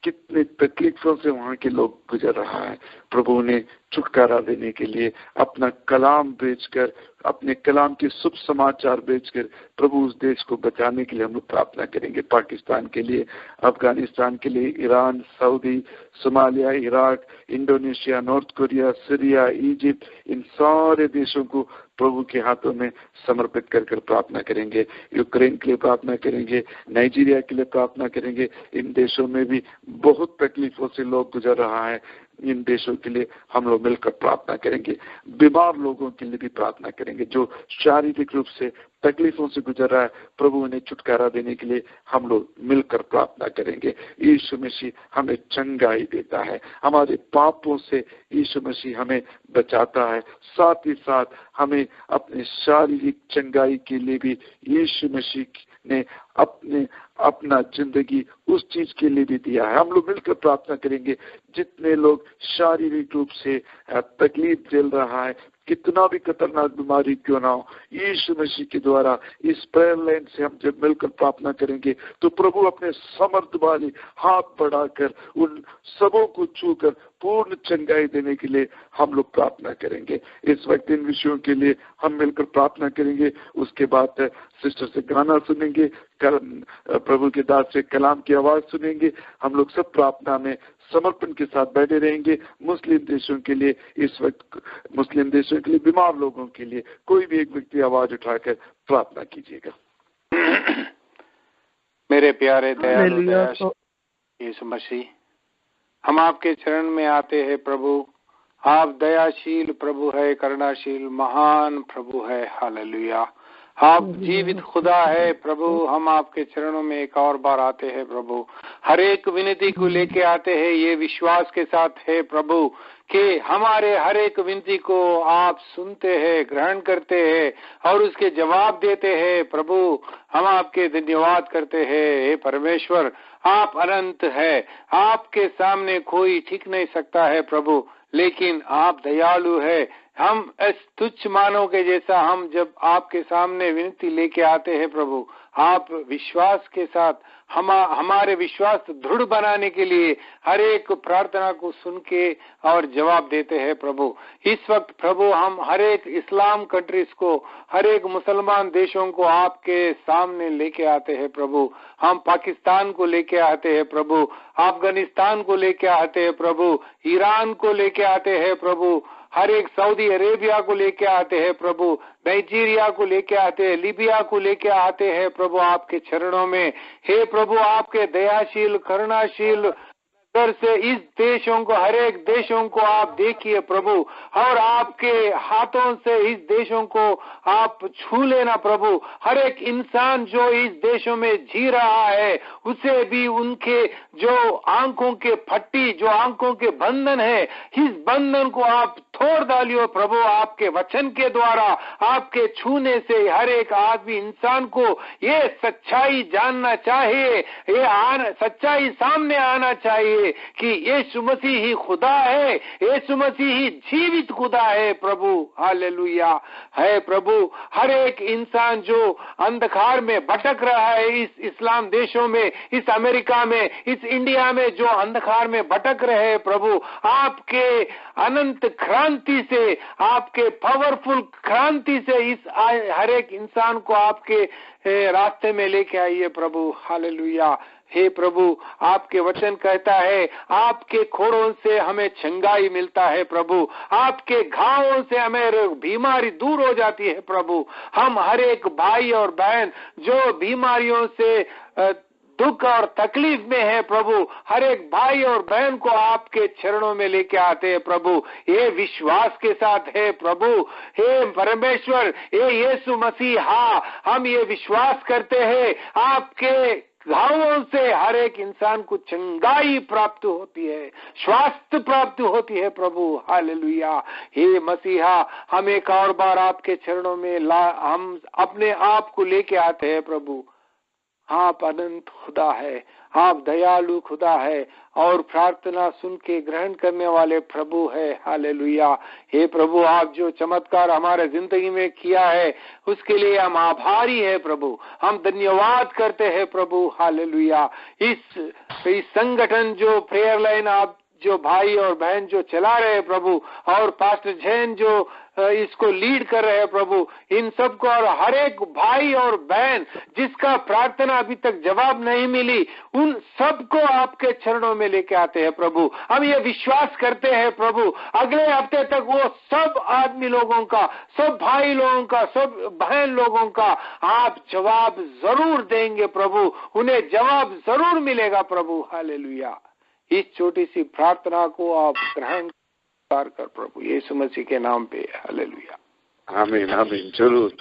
कितने तकलीफों से वहाँ के लोग गुजर रहा है। प्रभु ने छुटकारा देने के लिए अपना कलाम बेचकर, अपने कलाम के शुभ समाचार बेचकर प्रभु उस देश को बचाने के लिए हम लोग प्रार्थना करेंगे। पाकिस्तान के लिए, अफगानिस्तान के लिए, Iran, Saudi, Somalia, Iraq, Indonesia, North Korea, Syria, Egypt, इन सारे देशों को प्रभु के हाथों में समर्पित कर प्रार्थना करेंगे। यूक्रेन के लिए प्रार्थना करेंगे, नाइजीरिया के लिए प्रार्थना करेंगे। इन देशों में भी बहुत तकलीफों से लोग गुजर रहा है। इन देशों के लिए हम लोग मिलकर प्रार्थना करेंगे। बीमार लोगों के लिए भी प्रार्थना करेंगे, जो शारीरिक रूप से तकलीफों से गुजर रहा है, प्रभु उन्हें छुटकारा देने के लिए हम लोग मिलकर प्रार्थना करेंगे। यीशु मसीह हमें चंगाई देता है, हमारे पापों से यीशु मसीह हमें बचाता है, साथ ही साथ हमें अपने शारीरिक चंगाई के लिए भी यीशु मसीह ने अपना जिंदगी उस चीज के लिए भी दिया है। हम लोग मिलकर प्रार्थना करेंगे, जितने लोग शारीरिक रूप से तकलीफ झेल रहा है, कितना भी खतरनाक बीमारी क्यों ना हो, यीशु मसीह के द्वारा इस प्रेयर लाइन से हम जब मिलकर प्रार्थना करेंगे तो प्रभु अपने समर्थ वाले हाथ बढ़ाकर उन सबों को छूकर पूर्ण चंगाई देने के लिए हम लोग प्रार्थना करेंगे। इस वक्त इन विषयों के लिए हम मिलकर प्रार्थना करेंगे। उसके बाद सिस्टर से गाना सुनेंगे, प्रभु के दास से कलाम की आवाज सुनेंगे। हम लोग सब प्रार्थना में समर्पण के साथ बैठे रहेंगे। मुस्लिम देशों के लिए, इस वक्त मुस्लिम देशों के लिए, बीमार लोगों के लिए कोई भी एक व्यक्ति आवाज उठाकर प्रार्थना कीजिएगा। मेरे प्यारे दयालु यीशु मसीह, हम आपके चरण में आते हैं प्रभु। आप दयाशील प्रभु है, करुणाशील महान प्रभु है। हालेलुया। आप जीवित खुदा है प्रभु। हम आपके चरणों में एक और बार आते हैं प्रभु। हर एक विनती को लेके आते हैं ये विश्वास के साथ है प्रभु कि हमारे हर एक विनती को आप सुनते हैं, ग्रहण करते हैं और उसके जवाब देते हैं प्रभु। हम आपके धन्यवाद करते हैं। हे परमेश्वर, आप अनंत है, आपके सामने कोई ठीक नहीं सकता है प्रभु, लेकिन आप दयालु है। हम इस तुच्छ मानव के जैसा हम जब आपके सामने विनती लेके आते हैं प्रभु, आप विश्वास के साथ हमारे विश्वास दृढ़ बनाने के लिए हर एक प्रार्थना को सुन के और जवाब देते हैं प्रभु। इस वक्त प्रभु हम हर एक इस्लाम कंट्रीज को, हर एक मुसलमान देशों को आपके सामने लेके आते हैं प्रभु। हम पाकिस्तान को लेके आते हैं प्रभु, अफगानिस्तान को लेके आते हैं प्रभु, ईरान को लेके आते हैं प्रभु, हर एक सऊदी अरेबिया को लेके आते हैं प्रभु, नाइजीरिया को लेके आते हैं, लीबिया को लेके आते हैं प्रभु आपके चरणों में। हे प्रभु, आपके दयाशील करुणाशील नजर से इस देशों को, हर एक देशों को आप देखिए प्रभु, और आपके हाथों से इस देशों को आप छू लेना प्रभु। हर एक इंसान जो इस देशों में जी रहा है, उसे भी उनके जो आंखों के फट्टी, जो आंखों के बंधन है, इस बंधन को आप तोड़ डालियो प्रभु। आपके वचन के द्वारा, आपके छूने से हर एक आदमी इंसान को ये सच्चाई जानना चाहिए, ये सच्चाई सामने आना चाहिए कि यीशु मसीह ही खुदा है, यीशु मसीह ही जीवित खुदा है प्रभु। हालेलुया है प्रभु। हर एक इंसान जो अंधकार में भटक रहा है, इस इस्लाम देशों में, इस अमेरिका में, इस इंडिया में जो अंधकार में भटक रहे हैं प्रभु, आपके अनंत क्रांति से, आपके पावरफुल क्रांति से इस हर एक इंसान को आपके रास्ते में लेके आइए प्रभु। हालेलुया। हे प्रभु, आपके वचन कहता है आपके खोरों से हमें चंगाई मिलता है प्रभु, आपके घावों से हमें बीमारी दूर हो जाती है प्रभु। हम हर एक भाई और बहन जो बीमारियों से दुख और तकलीफ में है प्रभु, हर एक भाई और बहन को आपके चरणों में लेके आते हैं प्रभु। ये विश्वास के साथ है प्रभु। हे परमेश्वर, ये यीशु मसीह, हाँ, हम ये विश्वास करते हैं आपके घावों से हर एक इंसान को चंगाई प्राप्त होती है, स्वास्थ्य प्राप्त होती है प्रभु। हालेलुया। हे मसीहा, हम एक और बार आपके चरणों में हम अपने आप को लेके आते हैं प्रभु। आप अनंत खुदा है, आप दयालु खुदा है और प्रार्थना सुन के ग्रहण करने वाले प्रभु है। हालेलुया। हे प्रभु, आप जो चमत्कार हमारे जिंदगी में किया है उसके लिए हम आभारी है प्रभु, हम धन्यवाद करते हैं प्रभु। हालेलुया। इस संगठन जो प्रेयर लाइन आप जो भाई और बहन जो चला रहे हैं प्रभु, और पास्टर जैन जो इसको लीड कर रहे हैं प्रभु, इन सबको और हर एक भाई और बहन जिसका प्रार्थना अभी तक जवाब नहीं मिली, उन सबको आपके चरणों में लेके आते हैं प्रभु। हम ये विश्वास करते हैं प्रभु, अगले हफ्ते तक वो सब आदमी लोगों का, सब भाई लोगों का, सब बहन लोगों का आप जवाब जरूर देंगे प्रभु, उन्हें जवाब जरूर मिलेगा प्रभु। हालेलुया। इस छोटी सी प्रार्थना को आप ग्रहण कर प्रभु यीशु मसीह के नाम पे। हालेलुया। आमीन आमीन। जरूर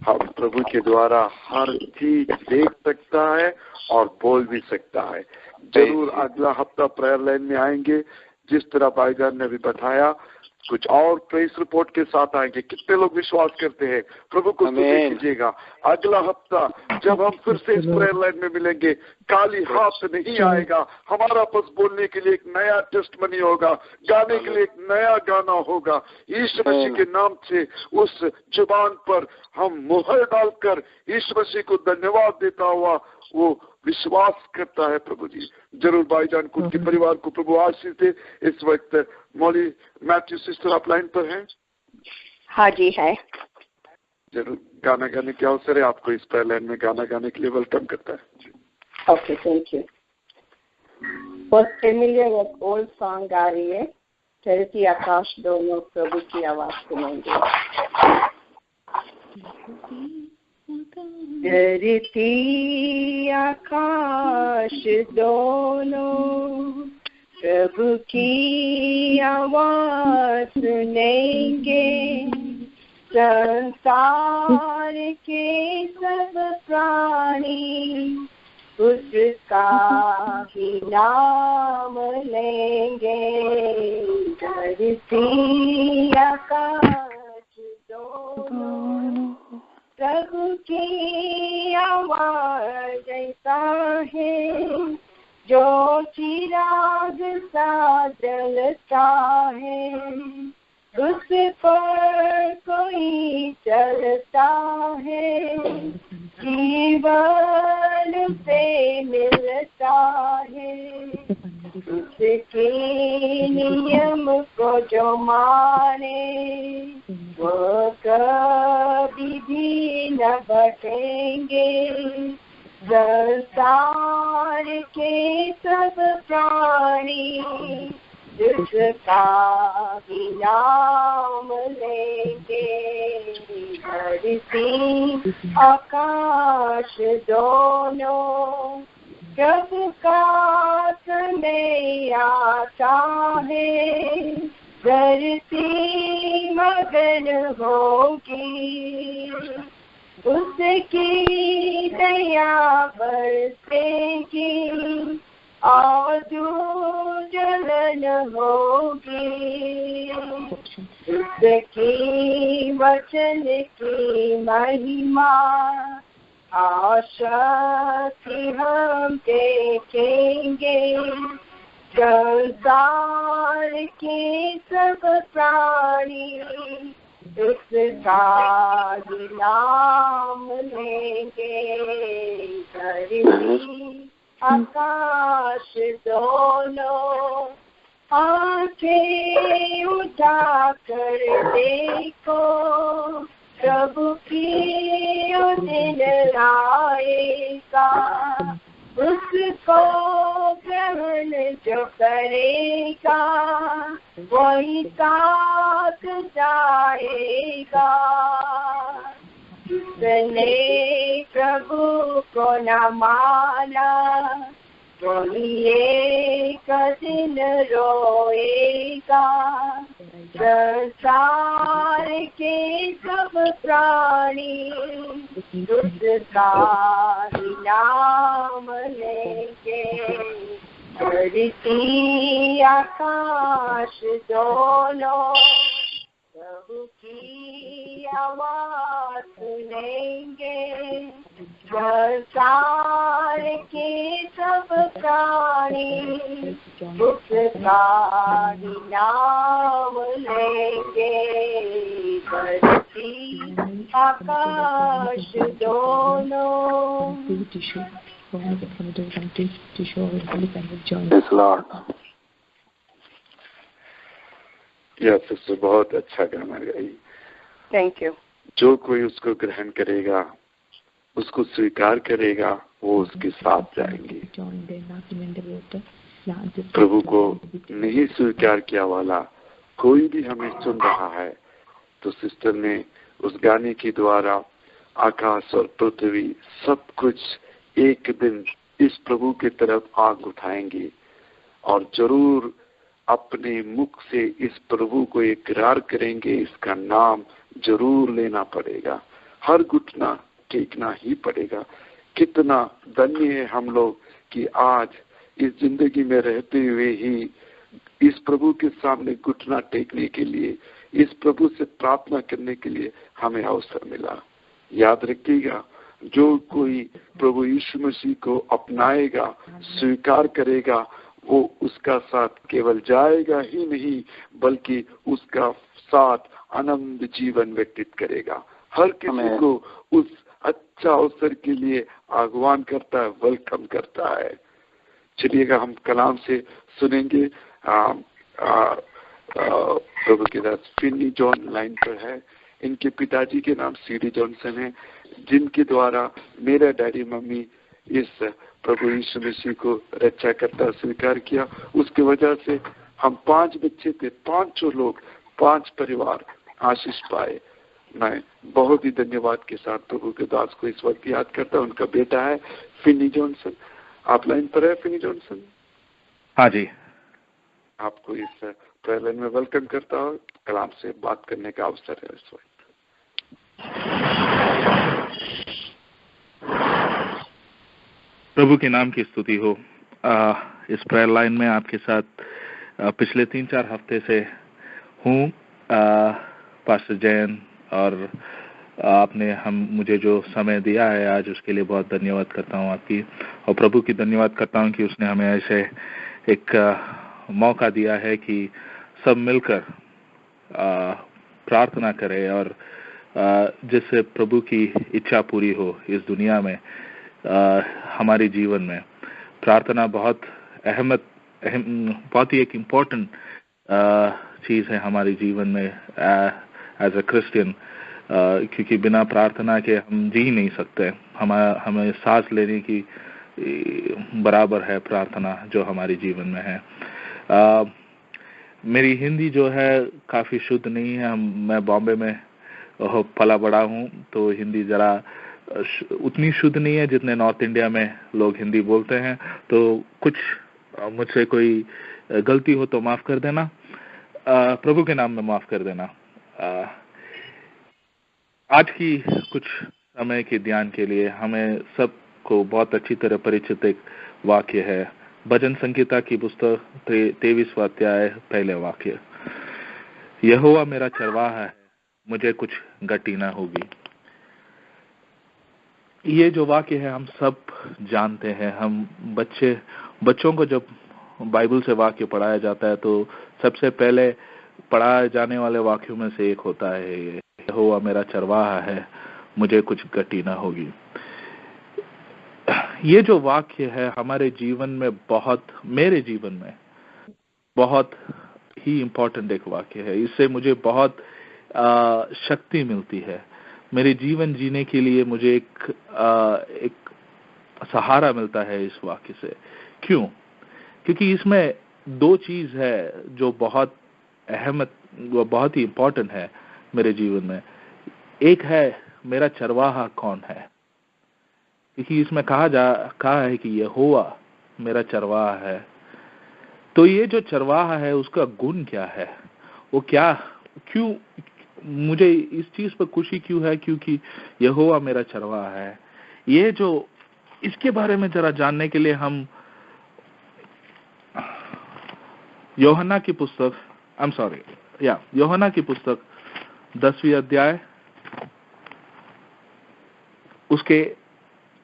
हम प्रभु के द्वारा हर चीज देख सकता है और बोल भी सकता है। जरूर अगला हफ्ता प्रेयर लाइन में आएंगे, जिस तरह भाईजान ने भी बताया, कुछ और प्रेस रिपोर्ट के साथ आएंगे। कितने लोग विश्वास करते हैं? प्रभु को स्तुति कीजिएगा। अगला हफ्ता जब हम फिर से इस प्रेयर लाइन में मिलेंगे, काली हाथ नहीं आएगा। हमारा पास बोलने के लिए एक नया टेस्टमनी होगा, गाने के लिए एक नया गाना होगा। यीशु मसीह के नाम से उस जुबान पर हम मुहर डालकर यीशु मसीह को धन्यवाद देता हुआ वो विश्वास करता है। प्रभु जी जरूर भाईजान को, उनके परिवार को प्रभु आशीष दे। इस वक्त मौली मैथ्यू सिस्टर आप लाइन पर हैं? हाँ जी है। जरूर गाना गाने के अवसर है, आपको इस प्रेयर लाइन में गाना गाने के लिए वेलकम करता है। Okay, thank you. First Emilia एक ओल्ड सॉन्ग गा रही है, धरती आकाश दोनों प्रभु की आवाज सुनेंगे। धरती आकाश दोनों प्रभु की आवाज सुनेंगे, संसार के सब प्राणी उसका ही नाम लेंगे। धरती आकाश दोनों प्रभु की आवाज ऐसा है जो चिराग सा जलता है, उस पर कोई चलता है, जीवन से मिलता है। उसके नियम को जो माने वो कभी भी न भटकेंगे। संसार के सब प्राणी उसका भी नाम लेंगे। धरती आकाश दोनों प्रभु का समय आता है, धरती मगन होगी, उसकी दया बरसेगी और जलन होगी। उसकी वचन की महिमा आशा की हम देखेंगे। संसार के सब प्राणी उसका ही नाम लेंगे। धरती आकाश दोनों आंखें उठा कर देखो, प्रभु की दिन आएगा, उसको ग्रहण जो करेगा वही साथ जाएगा। जिसने प्रभु को न माना वही एक दिन रोएगा। संसार के सब प्राणी उसका ही नाम लेंगे। धरती आकाश दोनों प्रभु की आवाज सुनेंगे। संसार के सब प्राणी उसका ही नाम लेंगे। धरती आकाश दोनों। Yes, Lord. यह सिस्टर बहुत अच्छा गाना गाई। Thank you. जो कोई उसको ग्रहण करेगा, उसको स्वीकार करेगा, वो उसके साथ जाएंगे। प्रभु को नहीं स्वीकार किया वाला कोई भी हमें सुन रहा है, तो सिस्टर ने उस गाने के द्वारा आकाश और पृथ्वी सब कुछ एक दिन इस प्रभु की तरफ आग उठाएंगे और जरूर अपने मुख से इस प्रभु को इकरार करेंगे, इसका नाम जरूर लेना पड़ेगा, हर घुटना टेकना ही पड़ेगा। कितना धन्य है हम लोग कि आज इस जिंदगी में रहते हुए ही इस प्रभु के सामने घुटना टेकने के लिए, इस प्रभु से प्रार्थना करने के लिए हमें अवसर मिला। याद रखिएगा, जो कोई प्रभु यीशु मसीह को अपनाएगा, स्वीकार करेगा, वो उसका साथ केवल जाएगा ही नहीं बल्कि उसका साथ आनंद जीवन व्यतीत करेगा। हर किसी को उस अच्छा अवसर के लिए आह्वान करता है, वेलकम करता है। चलिएगा हम कलाम से सुनेंगे। प्रभु के दास फिन्नी जॉन लाइन पर है। इनके पिताजी के नाम सीडी जॉनसन है, जिनके द्वारा मेरा डैडी मम्मी इस प्रभु यीशु मसीह को रक्षा करता स्वीकार किया। उसकी वजह से हम 5 बच्चे थे, 5 लोग, 5 परिवार आशीष पाए। मैं बहुत ही धन्यवाद के साथ प्रभु के दास को इस वक्त याद करता हूँ। उनका बेटा है फिनी जॉनसन। आप लाइन पर है फिनी जॉनसन? हाँ जी, आपको इस प्रेयर लाइन में वेलकम करता हूँ। कलाम से बात करने का अवसर है इस वक्त। प्रभु के नाम की स्तुति हो। इस प्रेयर लाइन में आपके साथ पिछले 3-4 हफ्ते से हूँ। पास्टर जैन, और आपने मुझे जो समय दिया है आज, उसके लिए बहुत धन्यवाद करता हूँ आपकी। और प्रभु की धन्यवाद करता हूँ कि उसने हमें ऐसे एक मौका दिया है कि सब मिलकर प्रार्थना करें और जिससे प्रभु की इच्छा पूरी हो इस दुनिया में। हमारे जीवन में प्रार्थना बहुत बहुत ही एक इम्पोर्टेंट चीज़ है हमारे जीवन में एज अ क्रिश्चियन, क्योंकि बिना प्रार्थना के हम जी नहीं सकते। हमें सांस लेने की बराबर है प्रार्थना जो हमारे जीवन में है। मेरी हिंदी जो है काफ़ी शुद्ध नहीं है। मैं बॉम्बे में पला बड़ा हूँ, तो हिंदी ज़रा उतनी शुद्ध नहीं है जितने नॉर्थ इंडिया में लोग हिंदी बोलते हैं। तो कुछ मुझसे कोई गलती हो तो माफ़ कर देना, प्रभु के नाम में माफ़ कर देना। आज की कुछ समय के ध्यान के लिए हमें सबको बहुत अच्छी तरह परिचित एक वाक्य है, भजन संहिता की पुस्तक 23वां अध्याय 1 वाक्य। यहोवा मेरा चरवाहा है, मुझे कुछ घटी ना होगी। ये जो वाक्य है हम सब जानते हैं। हम बच्चों को जब बाइबल से वाक्य पढ़ाया जाता है तो सबसे पहले पढ़ाए जाने वाले वाक्यों में से एक होता है, यहोवा मेरा चरवाहा है, मुझे कुछ घटी ना होगी। ये जो वाक्य है हमारे जीवन में मेरे जीवन में बहुत ही इम्पोर्टेंट एक वाक्य है। इससे मुझे बहुत शक्ति मिलती है। मेरे जीवन जीने के लिए मुझे एक सहारा मिलता है इस वाक्य से। क्यों? क्योंकि इसमें 2 चीज है जो बहुत बहुत ही इम्पोर्टेंट है मेरे जीवन में। एक है मेरा चरवाहा कौन है, क्योंकि इसमें कहा है कि यहोवा मेरा चरवाहा है। तो ये जो चरवाहा है उसका गुण क्या है, वो क्यों मुझे इस चीज पर खुशी क्यों है? क्योंकि यहोवा मेरा चरवाहा है। ये जो इसके बारे में जरा जानने के लिए हम यूहन्ना की पुस्तक यूहन्ना की पुस्तक 10वें अध्याय उसके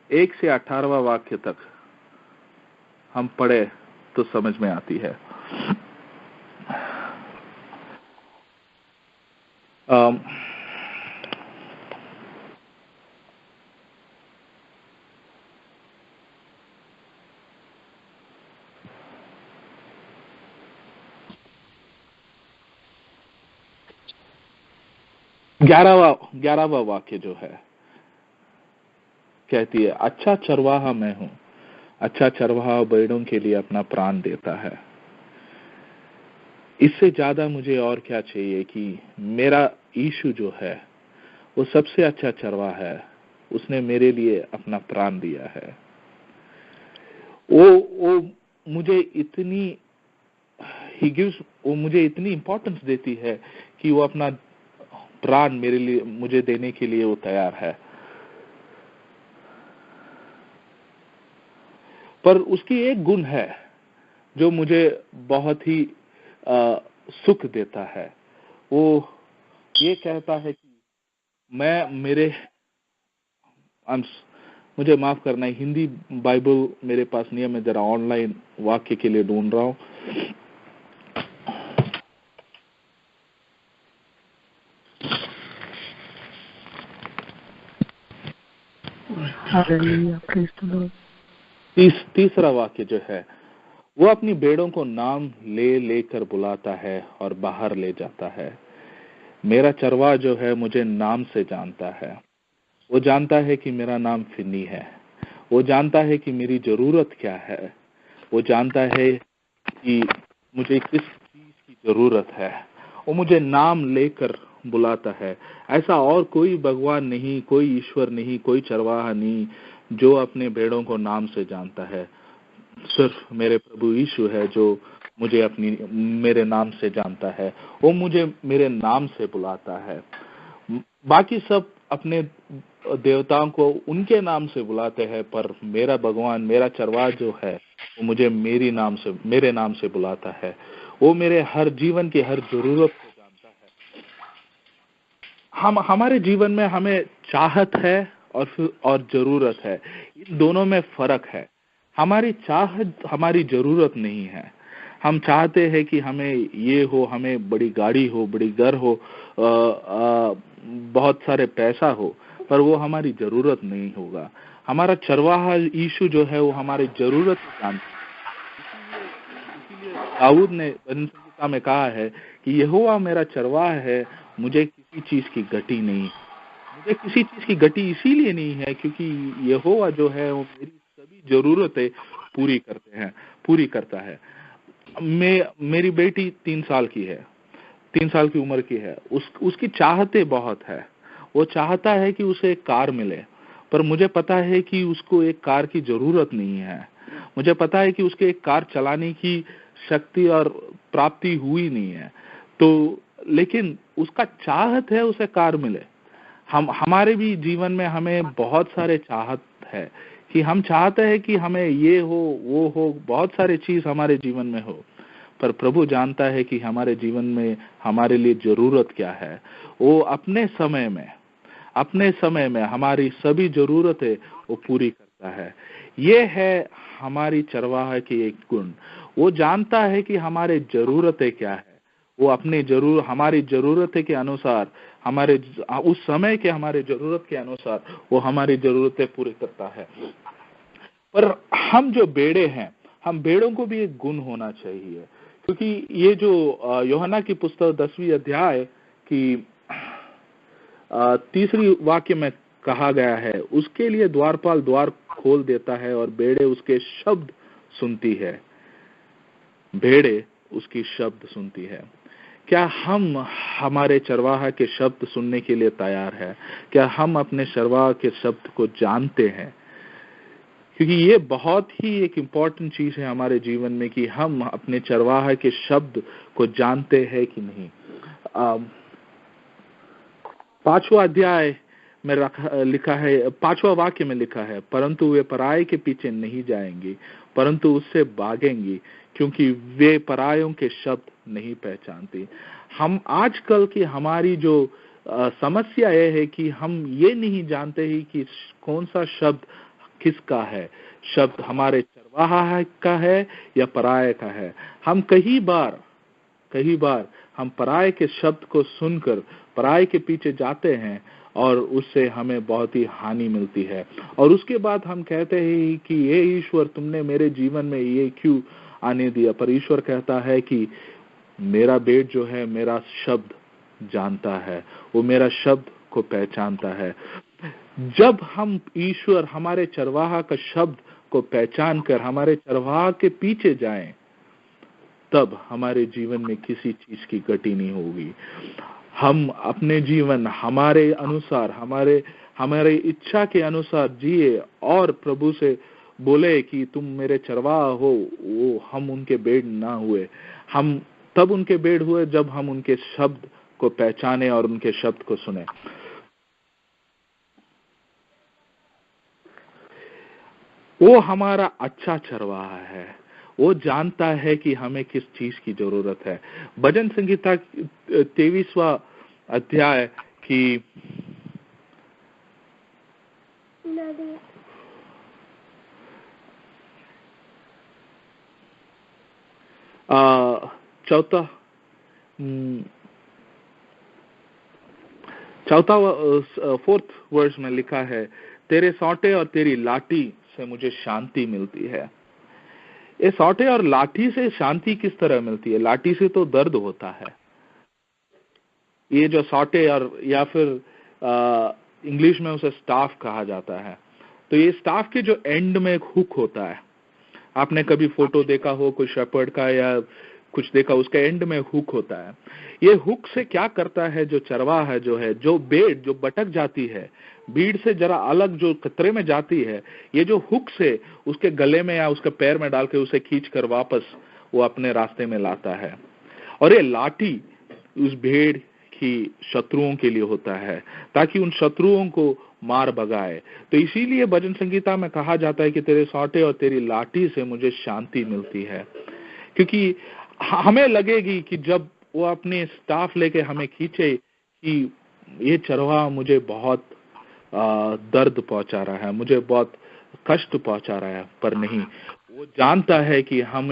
1 से 18वां वाक्य तक हम पढ़े तो समझ में आती है। 11वां वाक्य जो है कहती है, अच्छा चरवाहा मैं हूं, अच्छा चरवाहा भेड़ों के लिए अपना प्राण देता है। इससे ज्यादा मुझे और क्या चाहिए कि मेरा यीशु जो है वो सबसे अच्छा चरवाहा है, उसने मेरे लिए अपना प्राण दिया है। वो मुझे इतनी वो मुझे इतनी इम्पोर्टेंस देती है कि वो अपना प्राण मेरे लिए, मुझे देने के लिए वो तैयार है। पर उसकी एक गुण है जो मुझे बहुत ही सुख देता है। वो ये कहता है कि मुझे माफ करना है, हिंदी बाइबल मेरे पास नहीं है, मैं जरा ऑनलाइन वाक्य के लिए ढूंढ रहा हूँ। तीसरा वाक्य जो है, वो अपनी भेड़ों को नाम ले लेकर बुलाता है और बाहर ले जाता है। मेरा चरवाहा जो है मुझे नाम से जानता है। वो जानता है कि मेरा नाम फिन्नी है। वो जानता है कि मेरी जरूरत क्या है। वो जानता है कि मुझे किस चीज की जरूरत है। वो मुझे नाम लेकर बुलाता है। ऐसा और कोई भगवान नहीं, कोई ईश्वर नहीं, कोई चरवाहा नहीं जो अपने भेड़ों को नाम से जानता है। सिर्फ मेरे प्रभु यीशु है जो मुझे मेरे नाम से जानता है। वो मुझे मेरे नाम से बुलाता है। बाकी सब अपने देवताओं को उनके नाम से बुलाते हैं, पर मेरा भगवान, मेरा चरवाहा जो है वो मुझे मेरे नाम से बुलाता है। वो मेरे हर जीवन की हर जरूरत को जानता है। हमारे जीवन में हमें चाहत है और जरूरत है, इन दोनों में फर्क है। हमारी चाहत हमारी जरूरत नहीं है। हम चाहते हैं कि हमें ये हो, हमें बड़ी गाड़ी हो, बड़ी घर हो, बहुत सारे पैसा हो, पर वो हमारी जरूरत नहीं होगा। हमारा चरवाहा यीशु जो है वो हमारी जरूरत जानता है। इसीलिए दाऊद ने भजन संहिता में कहा है कि यहोवा मेरा चरवाहा है, मुझे किसी चीज की घटी नहीं। मुझे किसी चीज की घटी इसीलिए नहीं है क्योंकि यहोवा जो है वो मेरी सभी जरूरतें पूरी करता है। मेरी बेटी 3 साल की है, 3 साल की उम्र की है। उसकी चाहते बहुत है। वो चाहता है कि उसे एक कार मिले, पर मुझे पता है कि उसको एक कार की जरूरत नहीं है। मुझे पता है कि उसके एक कार चलाने की शक्ति और प्राप्ति हुई नहीं है। तो लेकिन उसका चाहत है उसे कार मिले। हमारे भी जीवन में हमें बहुत सारे चाहत है कि हम चाहते हैं कि हमें ये हो, वो हो, बहुत सारे चीज हमारे जीवन में हो, पर प्रभु जानता है कि हमारे जीवन में हमारे लिए जरूरत क्या है। वो अपने समय में हमारी सभी जरूरतें वो पूरी करता है। ये है हमारी चरवाहा की एक गुण। वो जानता है कि हमारे जरूरतें क्या है। वो हमारी जरूरतें के अनुसार, उस समय के हमारे जरूरत के अनुसार वो हमारी जरूरतें पूरी करता है। पर हम जो बेड़े हैं, हम बेड़ों को भी एक गुण होना चाहिए, क्योंकि ये जो यूहन्ना की पुस्तक 10वीं अध्याय की 3री वाक्य में कहा गया है, उसके लिए द्वारपाल द्वार खोल देता है और भेड़े उसके शब्द सुनती है। भेड़े उसकी शब्द सुनती है। क्या हम हमारे चरवाहा के शब्द सुनने के लिए तैयार है? क्या हम अपने चरवाहा के शब्द को जानते हैं? क्योंकि ये बहुत ही एक इम्पोर्टेंट चीज है हमारे जीवन में कि हम अपने चरवाहा के शब्द को जानते हैं कि नहीं। 5वां अध्याय में लिखा है, 5वां वाक्य में लिखा है, परंतु वे पराये के पीछे नहीं जाएंगी, परंतु उससे भागेंगी, क्योंकि वे परायों के शब्द नहीं पहचानती। हम आजकल की हमारी जो समस्या यह है कि हम ये नहीं जानते ही कि कौन सा शब्द किसका है। शब्द हमारे चरवाहा का है या पराये का है। हम कई बार हम पराये के शब्द को सुनकर पराये के पीछे जाते हैं और उससे हमें बहुत ही हानि मिलती है। और उसके बाद हम कहते हैं कि ये ईश्वर, तुमने मेरे जीवन में ये क्यों आने दिया? पर ईश्वर कहता है कि मेरा बेट जो है मेरा शब्द जानता है, वो मेरा शब्द को पहचानता है। जब हम ईश्वर हमारे चरवाहा का शब्द को पहचान कर हमारे चरवाहा के पीछे जाएं, तब हमारे जीवन में किसी चीज की गति नहीं होगी। हम अपने जीवन हमारे अनुसार, हमारे इच्छा के अनुसार जिए और प्रभु से बोले कि तुम मेरे चरवाहा हो, वो हम उनके भेड़ ना हुए। हम तब उनके भेड़ हुए जब हम उनके शब्द को पहचाने और उनके शब्द को सुने। वो हमारा अच्छा चरवाहा है, वो जानता है कि हमें किस चीज की जरूरत है। भजन संगीता 23वां अध्याय की 4th वर्ष में लिखा है, तेरे सौटे और तेरी लाठी से मुझे शांति मिलती है। ये सौटे और लाठी से शांति किस तरह मिलती है? लाठी से तो दर्द होता है। ये जो सौटे और या फिर इंग्लिश में उसे स्टाफ कहा जाता है, तो ये स्टाफ के जो एंड में एक हुक होता है। आपने कभी फोटो देखा हो कोई शेपर्ड का या कुछ देखा, उसके एंड में हुक होता है। ये हुक से क्या करता है, जो चरवाहा है जो है, जो भेड़ जो भटक जाती है, भीड़ से जरा अलग जो खतरे में जाती है, ये जो हुक से उसके गले में या उसके पैर में डाल के उसे खींच कर वापस वो अपने रास्ते में लाता है। और ये लाठी उस भेड़ की शत्रुओं के लिए होता है, ताकि उन शत्रुओं को मार भगाए। तो इसीलिए भजन संगीता में कहा जाता है कि तेरे सौटे और तेरी लाठी से मुझे शांति मिलती है। क्योंकि हमें लगेगी कि जब वो अपने स्टाफ लेके हमें खींचे कि ये चरवाहा मुझे बहुत दर्द पहुंचा रहा है, मुझे बहुत कष्ट पहुंचा रहा है, पर नहीं, वो जानता है कि हम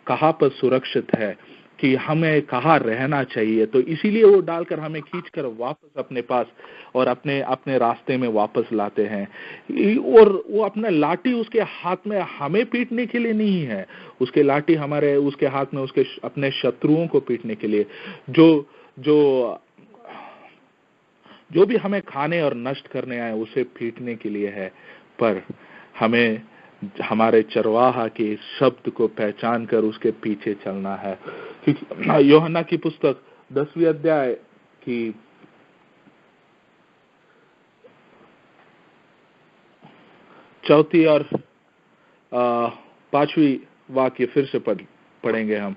कहाँ पर सुरक्षित है, कि हमें कहाँ रहना चाहिए। तो इसीलिए वो डालकर हमें खींचकर वापस अपने पास और अपने रास्ते में वापस लाते हैं। और वो अपना लाठी उसके हाथ में हमें पीटने के लिए नहीं है, उसके लाठी उसके हाथ में उसके अपने शत्रुओं को पीटने के लिए, जो भी हमें खाने और नष्ट करने आए उसे पीटने के लिए है। पर हमें हमारे चरवाहा के शब्द को पहचान कर उसके पीछे चलना है। क्योंकि यूहन्ना की पुस्तक 10वें अध्याय की 4 और 5वीं वाक्य फिर से पढ़ेंगे हम।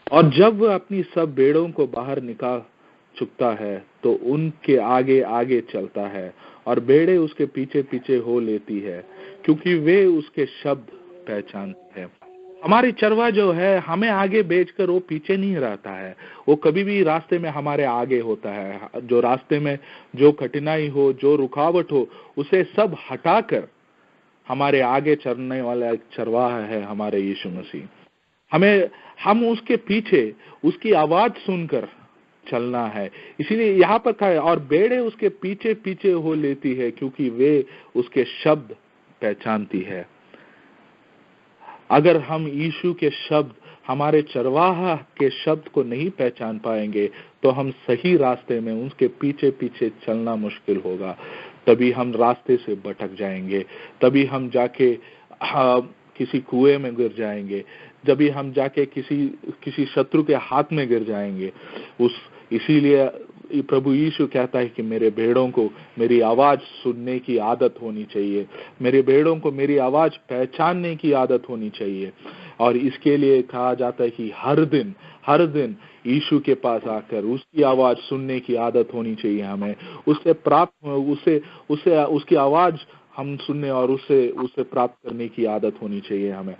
और जब वह अपनी सब भेड़ों को बाहर निकाल चुकता है तो उनके आगे आगे चलता है और भेड़ें उसके पीछे पीछे हो लेती है, क्योंकि वे उसके शब्द पहचानते हैं। हमारी चरवा जो है, हमें आगे भेजकर वो पीछे नहीं रहता है। वो कभी भी रास्ते में हमारे आगे होता है। जो रास्ते में जो कठिनाई हो, जो रुकावट हो, उसे सब हटाकर हमारे आगे चलने वाला एक चरवाहा है हमारे यीशु मसीह। हम उसके पीछे उसकी आवाज सुनकर चलना है। इसीलिए यहाँ पर कहा है, और भेड़ें उसके पीछे पीछे हो लेती है, क्योंकि वे उसके शब्द पहचानती है। अगर हम यीशु के शब्द, हमारे चरवाहा के शब्द को नहीं पहचान पाएंगे, तो हम सही रास्ते में उसके पीछे पीछे चलना मुश्किल होगा। तभी हम रास्ते से भटक जाएंगे, तभी हम जाके किसी कुएं में गिर जाएंगे, जब हम जाके किसी शत्रु के हाथ में गिर जाएंगे। इसीलिए प्रभु यीशु कहता है कि मेरे भेड़ों को मेरी आवाज सुनने की आदत होनी चाहिए, मेरे भेड़ों को मेरी आवाज पहचानने की आदत होनी चाहिए। और इसके लिए कहा जाता है कि हर दिन यीशु के पास आकर उसकी आवाज सुनने की आदत होनी चाहिए हमें। उसकी आवाज हम सुनने और उसे प्राप्त करने की आदत होनी चाहिए हमें।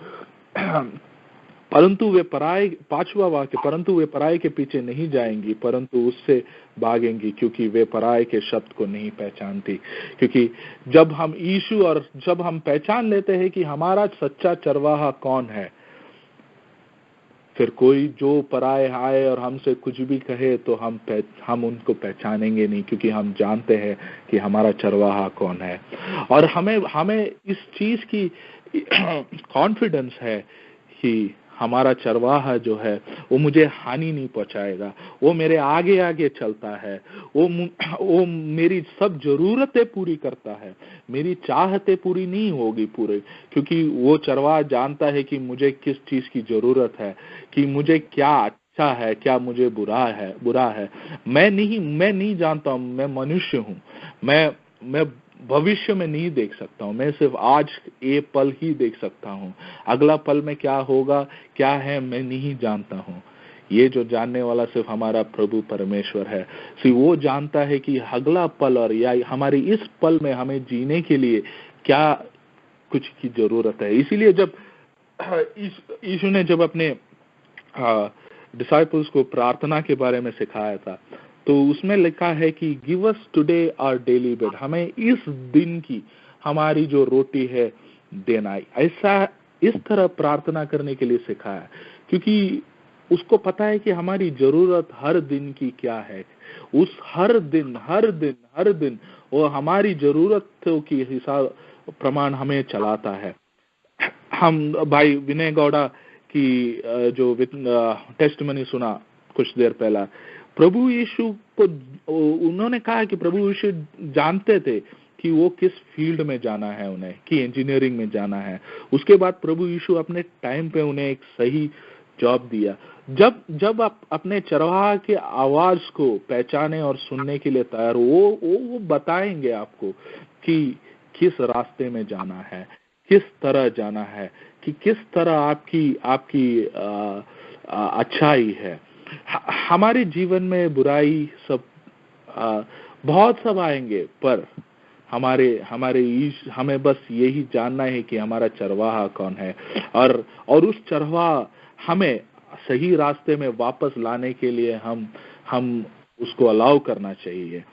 परंतु वे पराये, 5वां वाक्य, परंतु वे पराये के पीछे नहीं जाएंगी, परंतु उससे भागेंगी, क्योंकि वे पराये के शब्द को नहीं पहचानती। क्योंकि जब हम यीशु और जब हम पहचान लेते हैं कि हमारा सच्चा चरवाहा कौन है, फिर कोई जो पराये आए और हमसे कुछ भी कहे तो हम उनको पहचानेंगे नहीं, क्योंकि हम जानते हैं कि हमारा चरवाहा कौन है। और हमें इस चीज की कॉन्फिडेंस है कि हमारा चरवाहा जो है वो मुझे हानि नहीं पहुंचाएगा, वो मेरे आगे आगे चलता है, वो मेरी सब जरूरतें पूरी करता है, मेरी चाहतें पूरी नहीं होगी पूरे, क्योंकि वो चरवाहा जानता है कि मुझे किस चीज की जरूरत है, कि मुझे क्या अच्छा है, क्या मुझे बुरा है। मैं नहीं जानता हूँ, मैं मनुष्य हूँ, भविष्य में नहीं देख सकता हूँ, मैं सिर्फ आज ये पल ही देख सकता हूँ। अगला पल में क्या होगा, क्या है, मैं नहीं जानता हूँ। ये जो जानने वाला सिर्फ हमारा प्रभु परमेश्वर है। वो जानता है कि अगला पल और या हमारी इस पल में हमें जीने के लिए क्या कुछ की जरूरत है। इसीलिए जब यीशु ने जब अपने डिसाइपल्स को प्रार्थना के बारे में सिखाया था, तो उसमें लिखा है कि give us today our daily bread, हमें इस दिन की हमारी जो रोटी है देना। ऐसा इस तरह प्रार्थना करने के लिए सिखाया, क्योंकि उसको पता है कि हमारी जरूरत हर दिन की क्या है। उस हर दिन वो हमारी जरूरतों की हिसाब प्रमाण हमें चलाता है। हम भाई विनय गौड़ा की जो टेस्टिमनी सुना कुछ देर पहला, प्रभु यीशु को उन्होंने कहा कि प्रभु यीशु जानते थे कि वो किस फील्ड में जाना है उन्हें, कि इंजीनियरिंग में जाना है। उसके बाद प्रभु यीशु अपने टाइम पे उन्हें एक सही जॉब दिया। जब आप अपने चरवाहा के आवाज को पहचाने और सुनने के लिए तैयार हो, वो बताएंगे आपको कि किस रास्ते में जाना है, किस तरह जाना है, कि किस तरह आपकी अच्छाई है। हमारे जीवन में बुराई सब बहुत सब आएंगे, पर हमें बस यही जानना है कि हमारा चरवाहा कौन है, और उस चरवाहा हमें सही रास्ते में वापस लाने के लिए हम उसको अलाउ करना चाहिए।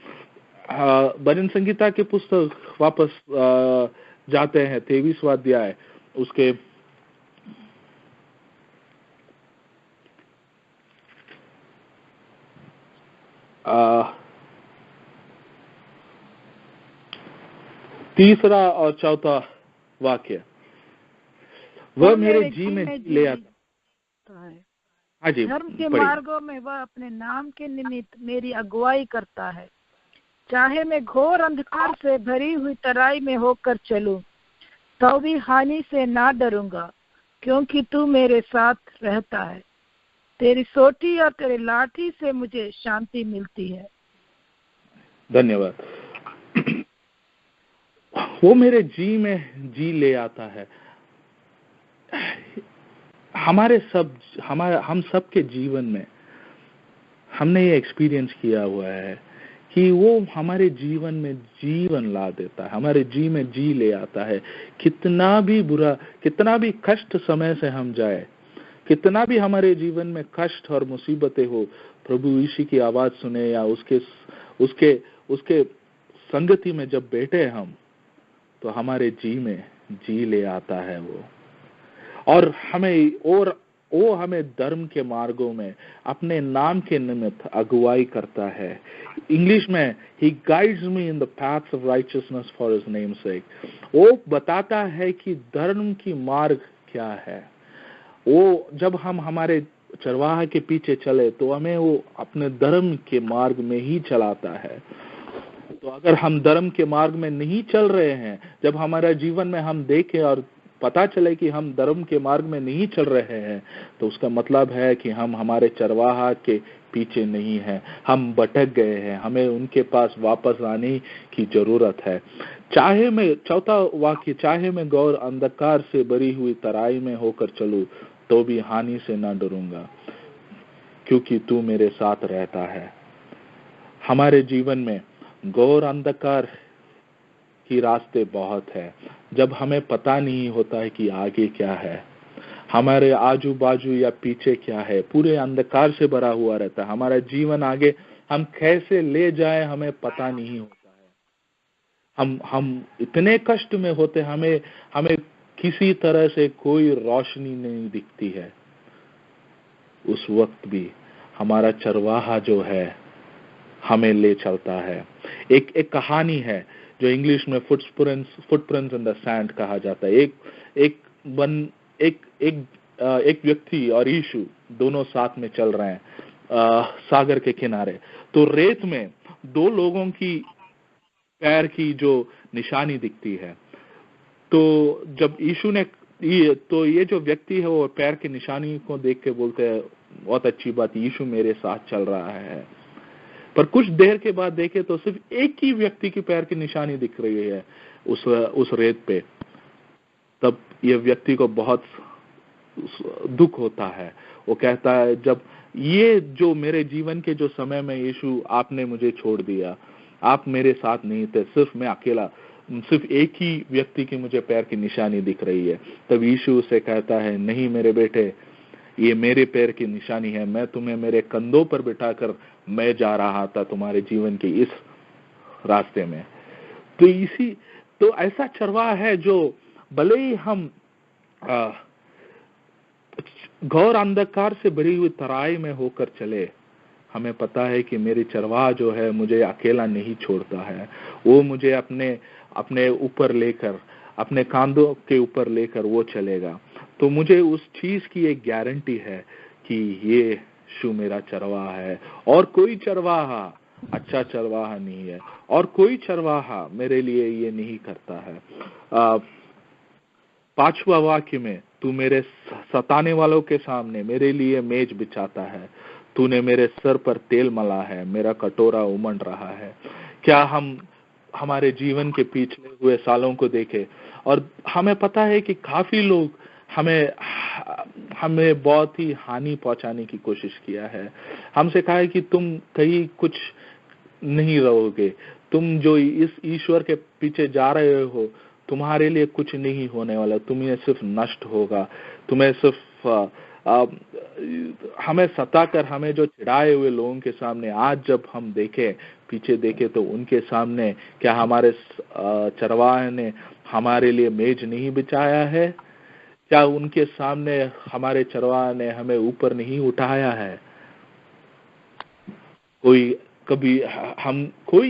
भजन संगीता के पुस्तक वापस जाते हैं 23वां अध्याय, उसके 3 और 4 वाक्य। वह मेरे जी में ले आता है। हाँ जी, धर्म के मार्गों में वह अपने नाम के निमित्त मेरी अगुवाई करता है। चाहे मैं घोर अंधकार से भरी हुई तराई में होकर चलूं, तो भी हानि से ना डरूंगा, क्योंकि तू मेरे साथ रहता है। तेरी सोटी और तेरी लाठी से मुझे शांति मिलती है। धन्यवाद। वो मेरे जी में जी ले आता है। हम सब के जीवन में हमने ये एक्सपीरियंस किया हुआ है कि वो हमारे जीवन में जीवन ला देता है, हमारे जी में जी ले आता है। कितना भी बुरा, कितना भी कष्ट समय से हम जाए, कितना भी हमारे जीवन में कष्ट और मुसीबतें हो, प्रभु यीशु की आवाज सुने या उसके संगति में जब बैठे हम, तो हमारे जी में जी ले आता है वो, और वो हमें धर्म के मार्गों में अपने नाम के निमित्त अगुवाई करता है। इंग्लिश में he guides me in the paths of righteousness for his name's sake। वो बताता है कि धर्म की मार्ग क्या है। वो जब हम हमारे चरवाहा के पीछे चले, तो हमें वो अपने धर्म के मार्ग में ही चलाता है। तो अगर हम धर्म के मार्ग में नहीं चल रहे हैं, जब हमारा जीवन में हम देखें और पता चले कि हम धर्म के मार्ग में नहीं चल रहे हैं, तो उसका मतलब है कि हम हमारे चरवाहा के पीछे नहीं हैं, हम भटक गए हैं, हमें उनके पास वापस आने की जरूरत है। चाहे मैं 4वां वाक्य, चाहे मैं घोर अंधकार से भरी हुई तराई में होकर चलूं, तो भी हानि से ना डरूंगा, क्योंकि तू मेरे साथ रहता है। हमारे जीवन में घोर अंधकार की रास्ते बहुत है, जब हमें पता नहीं होता है कि आगे क्या है, हमारे आजू बाजू या पीछे क्या है, पूरे अंधकार से भरा हुआ रहता है। हमारा जीवन आगे हम कैसे ले जाए हमें पता नहीं होता है। हम इतने कष्ट में होते, हमें किसी तरह से कोई रोशनी नहीं दिखती है। उस वक्त भी हमारा चरवाहा जो है हमें ले चलता है। एक कहानी है जो इंग्लिश में फुटप्रिंट्स इन द सैंड कहा जाता है। एक व्यक्ति और यीशु दोनों साथ में चल रहे हैं सागर के किनारे। तो रेत में 2 लोगों की पैर की जो निशानी दिखती है। तो जब यीशु ने ये जो व्यक्ति है वो पैर की निशानी को देख के बोलते हैं, बहुत अच्छी बात, यीशु मेरे साथ चल रहा है। पर कुछ देर के बाद देखे तो सिर्फ एक ही व्यक्ति की पैर की निशानी दिख रही है उस रेत पे। तब ये व्यक्ति को बहुत दुख होता है। वो कहता है, जब ये जो मेरे जीवन के जो समय में यीशु आपने मुझे छोड़ दिया, आप मेरे साथ नहीं थे, सिर्फ मैं अकेला, सिर्फ एक ही व्यक्ति की मुझे पैर की निशानी दिख रही है। तब यीशु उसे कहता है, नहीं मेरे बेटे, ये मेरे पैर की निशानी है, मैं तुम्हें मेरे कंधों पर बिठाकर मैं जा रहा था तुम्हारे जीवन के इस रास्ते में। तो ऐसा चरवाहा है जो भले ही हम घोर अंधकार से भरी हुई तराई में होकर चले, हमें पता है कि मेरी चरवाहा जो है मुझे अकेला नहीं छोड़ता है। वो मुझे अपने ऊपर लेकर, अपने कांधों के ऊपर लेकर वो चलेगा। तो मुझे उस चीज की एक गारंटी है कि ये शु मेरा चरवाहा है, और कोई चरवाहा अच्छा चरवाहा नहीं है, और कोई चरवाहा मेरे लिए ये नहीं करता है। 5वां वाक्य में, तू मेरे सताने वालों के सामने मेरे लिए मेज बिछाता है, तूने मेरे सर पर तेल मला है, मेरा कटोरा उमड़ रहा है। क्या हम हमारे जीवन के पिछले हुए सालों को देखें और हमें पता है कि काफी लोग हमें बहुत ही हानि पहुंचाने की कोशिश किया है। हमसे कहा है कि तुम कहीं कुछ नहीं रहोगे, तुम जो इस ईश्वर के पीछे जा रहे हो तुम्हारे लिए कुछ नहीं होने वाला, तुम्हें सिर्फ नष्ट होगा, तुम्हें सिर्फ हमें सताकर हमें जो चिढ़ाए हुए लोगों के सामने आज जब हम पीछे देखें तो उनके सामने क्या हमारे चरवाहे ने हमारे लिए मेज नहीं बिछाया है? क्या उनके सामने हमारे चरवाहे ने हमें ऊपर नहीं उठाया है? कोई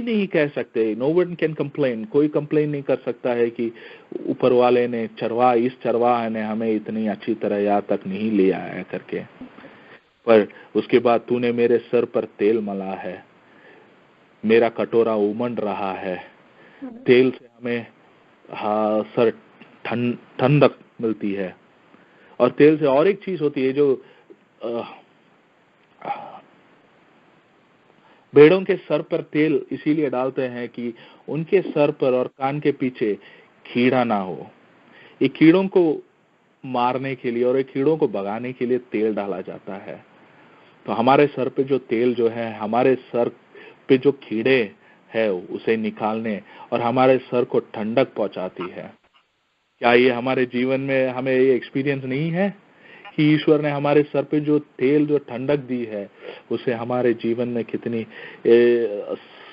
नहीं कह सकते, नो वन कैन कंप्लेन, कोई कंप्लेन नहीं कर सकता है कि ऊपर वाले ने इस चरवाहे ने हमें इतनी अच्छी तरह यहाँ तक नहीं ले आया करके। पर उसके बाद तूने मेरे सर पर तेल मला है, मेरा कटोरा उमड़ रहा है। तेल से हमें सर ठंडक मिलती है, और तेल से और एक चीज होती है जो भेड़ों के सर पर तेल इसीलिए डालते हैं कि उनके सर पर और कान के पीछे कीड़ा ना हो। ये कीड़ों को मारने के लिए और ये कीड़ों को भगाने के लिए तेल डाला जाता है। तो हमारे सर पे जो तेल जो है, हमारे सर पे जो कीड़े है उसे निकालने और हमारे सर को ठंडक पहुंचाती है। क्या ये हमारे जीवन में हमें ये एक्सपीरियंस नहीं है कि ईश्वर ने हमारे सर पे जो तेल जो ठंडक दी है उसे हमारे जीवन में कितनी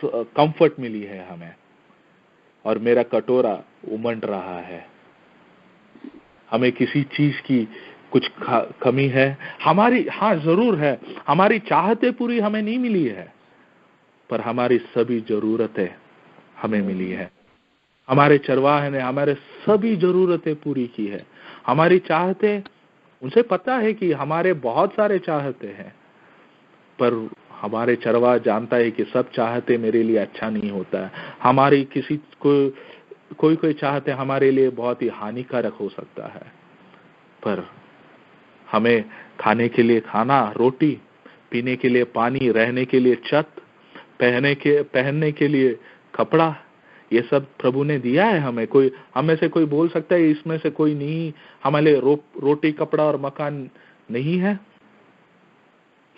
कंफर्ट मिली है हमें, और मेरा कटोरा उमड़ रहा है। हमें किसी चीज की कुछ कमी है हमारी? हाँ जरूर है, हमारी चाहतें पूरी हमें नहीं मिली है, पर हमारी सभी जरूरतें हमें मिली है। हमारे चरवाहे ने हमारे सभी जरूरतें पूरी की है। हमारी चाहतें, उनसे पता है कि हमारे बहुत सारे चाहते हैं, पर हमारे चरवाहा जानता है कि सब चाहते मेरे लिए अच्छा नहीं होता है। हमारी कोई चाहते हमारे लिए बहुत ही हानिकारक हो सकता है, पर हमें खाने के लिए खाना, रोटी, पीने के लिए पानी, रहने के लिए छत, पहनने के लिए कपड़ा, ये सब प्रभु ने दिया है हमें। हम में से कोई बोल सकता है इसमें से कोई नहीं, हमारे लिए रोटी, कपड़ा और मकान नहीं है?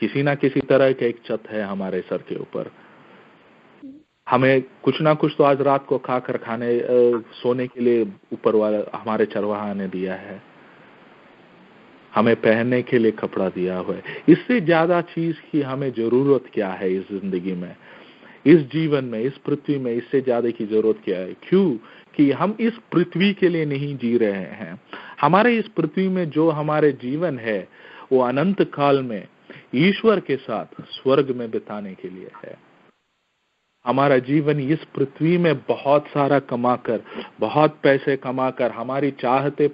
किसी ना किसी तरह का एक छत है हमारे सर के ऊपर। हमें कुछ ना कुछ तो आज रात को खाकर सोने के लिए ऊपर वाला हमारे चरवाहा ने दिया है। हमें पहनने के लिए कपड़ा दिया हुआ है। इससे ज्यादा चीज की हमें जरूरत क्या है इस जिंदगी में, इस जीवन में, इस पृथ्वी में? इससे ज्यादा की जरूरत क्या है? क्यों कि हम इस पृथ्वी के लिए नहीं जी रहे हैं। हमारे इस पृथ्वी में जो हमारे जीवन है वो अनंत काल में ईश्वर के साथ स्वर्ग में बिताने के लिए है। हमारा जीवन इस पृथ्वी में बहुत सारा कमाकर, बहुत पैसे कमाकर, हमारी चाहते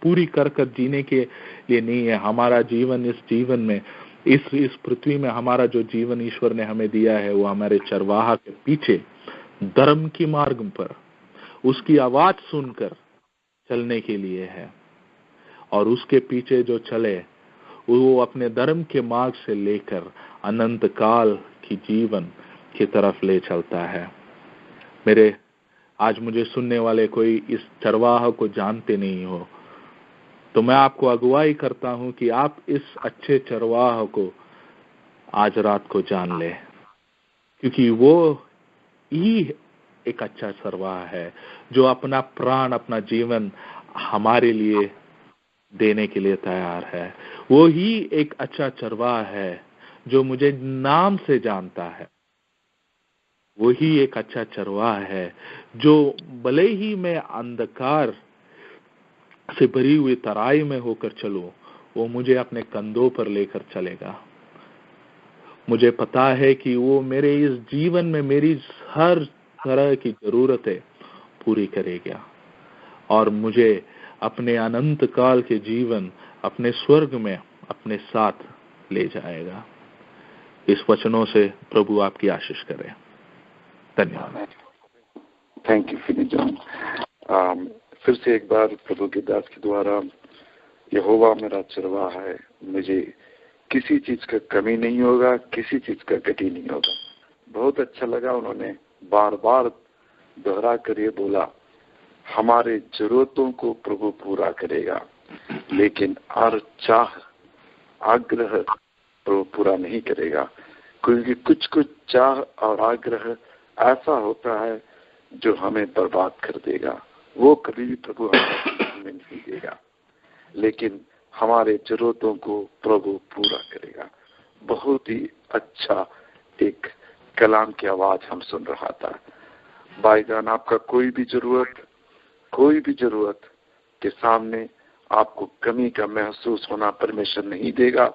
पूरी कर जीने के लिए नहीं है। हमारा जीवन इस जीवन में, इस पृथ्वी में हमारा जो जीवन ईश्वर ने हमें दिया है वो हमारे चरवाहा के पीछे धर्म की मार्ग पर उसकी आवाज सुनकर चलने के लिए है, और उसके पीछे जो चले वो अपने धर्म के मार्ग से लेकर अनंत काल की जीवन की तरफ ले चलता है। मेरे आज मुझे सुनने वाले कोई इस चरवाह को जानते नहीं हो, तो मैं आपको अगुवाई करता हूं कि आप इस अच्छे चरवाह को आज रात को जान ले, क्योंकि वो ही एक अच्छा चरवाह है जो अपना प्राण, अपना जीवन हमारे लिए देने के लिए तैयार है। वो ही एक अच्छा चरवाह है जो मुझे नाम से जानता है। वो ही एक अच्छा चरवाह है जो भले ही मैं अंधकार से भरी हुई तराई में होकर चलूं, वो मुझे अपने कंधों पर लेकर चलेगा। मुझे पता है कि वो मेरे इस जीवन में मेरी हर तरह की जरूरतें पूरी करेगा और मुझे अपने अनंत काल के जीवन, अपने स्वर्ग में अपने साथ ले जाएगा। इस वचनों से प्रभु आपकी आशीष करे। धन्यवाद। Thank you Finney John. फिर से एक बार प्रभु के दास के द्वारा, यहोवा मेरा चरवाहा है, मुझे किसी चीज का कमी नहीं होगा, किसी चीज का घटी नहीं होगा। बहुत अच्छा लगा, उन्होंने बार बार दोहरा कर ये बोला, हमारे जरूरतों को प्रभु पूरा करेगा, लेकिन हर चाह आग्रह प्रभु पूरा नहीं करेगा, क्योंकि कुछ कुछ चाह और आग्रह ऐसा होता है जो हमें बर्बाद कर देगा। वो कभी भी प्रभु हमें नहीं देगा, लेकिन हमारे जरूरतों को प्रभु पूरा करेगा। बहुत ही अच्छा एक कलाम की आवाज हम सुन रहा था। भाईजान, आपका कोई भी जरूरत के सामने आपको कमी का महसूस होना परमेश्वर नहीं देगा,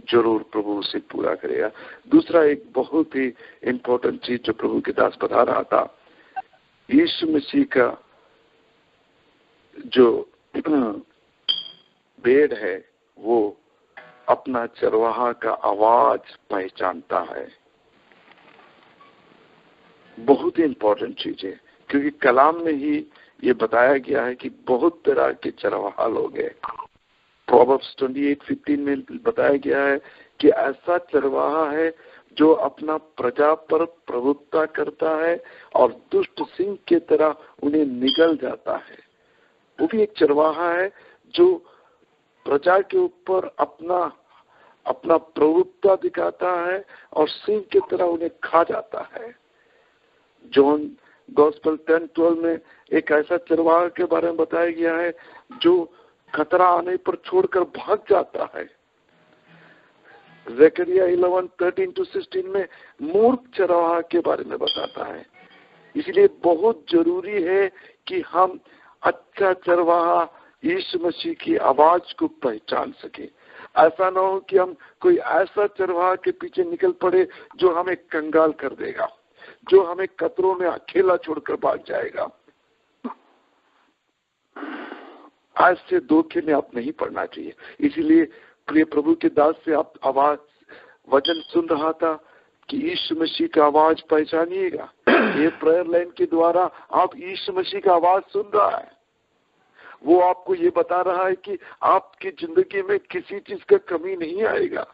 जरूर प्रभु उसे पूरा करेगा। दूसरा एक बहुत ही इम्पोर्टेंट चीज जो प्रभु के दास बता रहा था, यीशु मसीह का जो भेड़ है वो अपना चरवाहा का आवाज पहचानता है। बहुत ही इम्पोर्टेंट चीज है, क्योंकि कलाम में ही ये बताया गया है कि बहुत तरह के चरवाहा लोग हैं। प्रोवर्ब्स 28:15 में बताया गया है कि ऐसा चरवाहा है जो अपना प्रजा पर प्रभुत्व करता है और दुष्ट सिंह के तरह उन्हें निगल जाता है। वो भी एक चरवाहा है जो प्रजा के ऊपर अपना प्रभुत्व दिखाता है और सिंह की तरह उन्हें खा जाता है। जॉन गॉस्पेल 10:12 में एक ऐसा चरवाहा के बारे में बताया गया है जो खतरा आने पर छोड़कर भाग जाता है। ज़करिया 11:13-16 में मूर्ख चरवाहा के बारे में बताता है। इसलिए बहुत जरूरी है कि हम अच्छा चरवाहा यीशु मसीह की आवाज को पहचान सके। ऐसा ना हो कि हम कोई ऐसा चरवाहा के पीछे निकल पड़े जो हमें कंगाल कर देगा, जो हमें कतरों में अकेला छोड़कर भाग जाएगा। आज से धोखे में आप नहीं पड़ना चाहिए। इसीलिए प्रिय प्रभु के दास से आप आवाज वचन सुन रहा था कि यीशु मसीह का आवाज पहचानिएगा। ये प्रेयर लाइन के द्वारा आप यीशु मसीह का आवाज सुन रहा है। वो आपको ये बता रहा है कि आपकी जिंदगी में किसी चीज का कमी नहीं आएगा।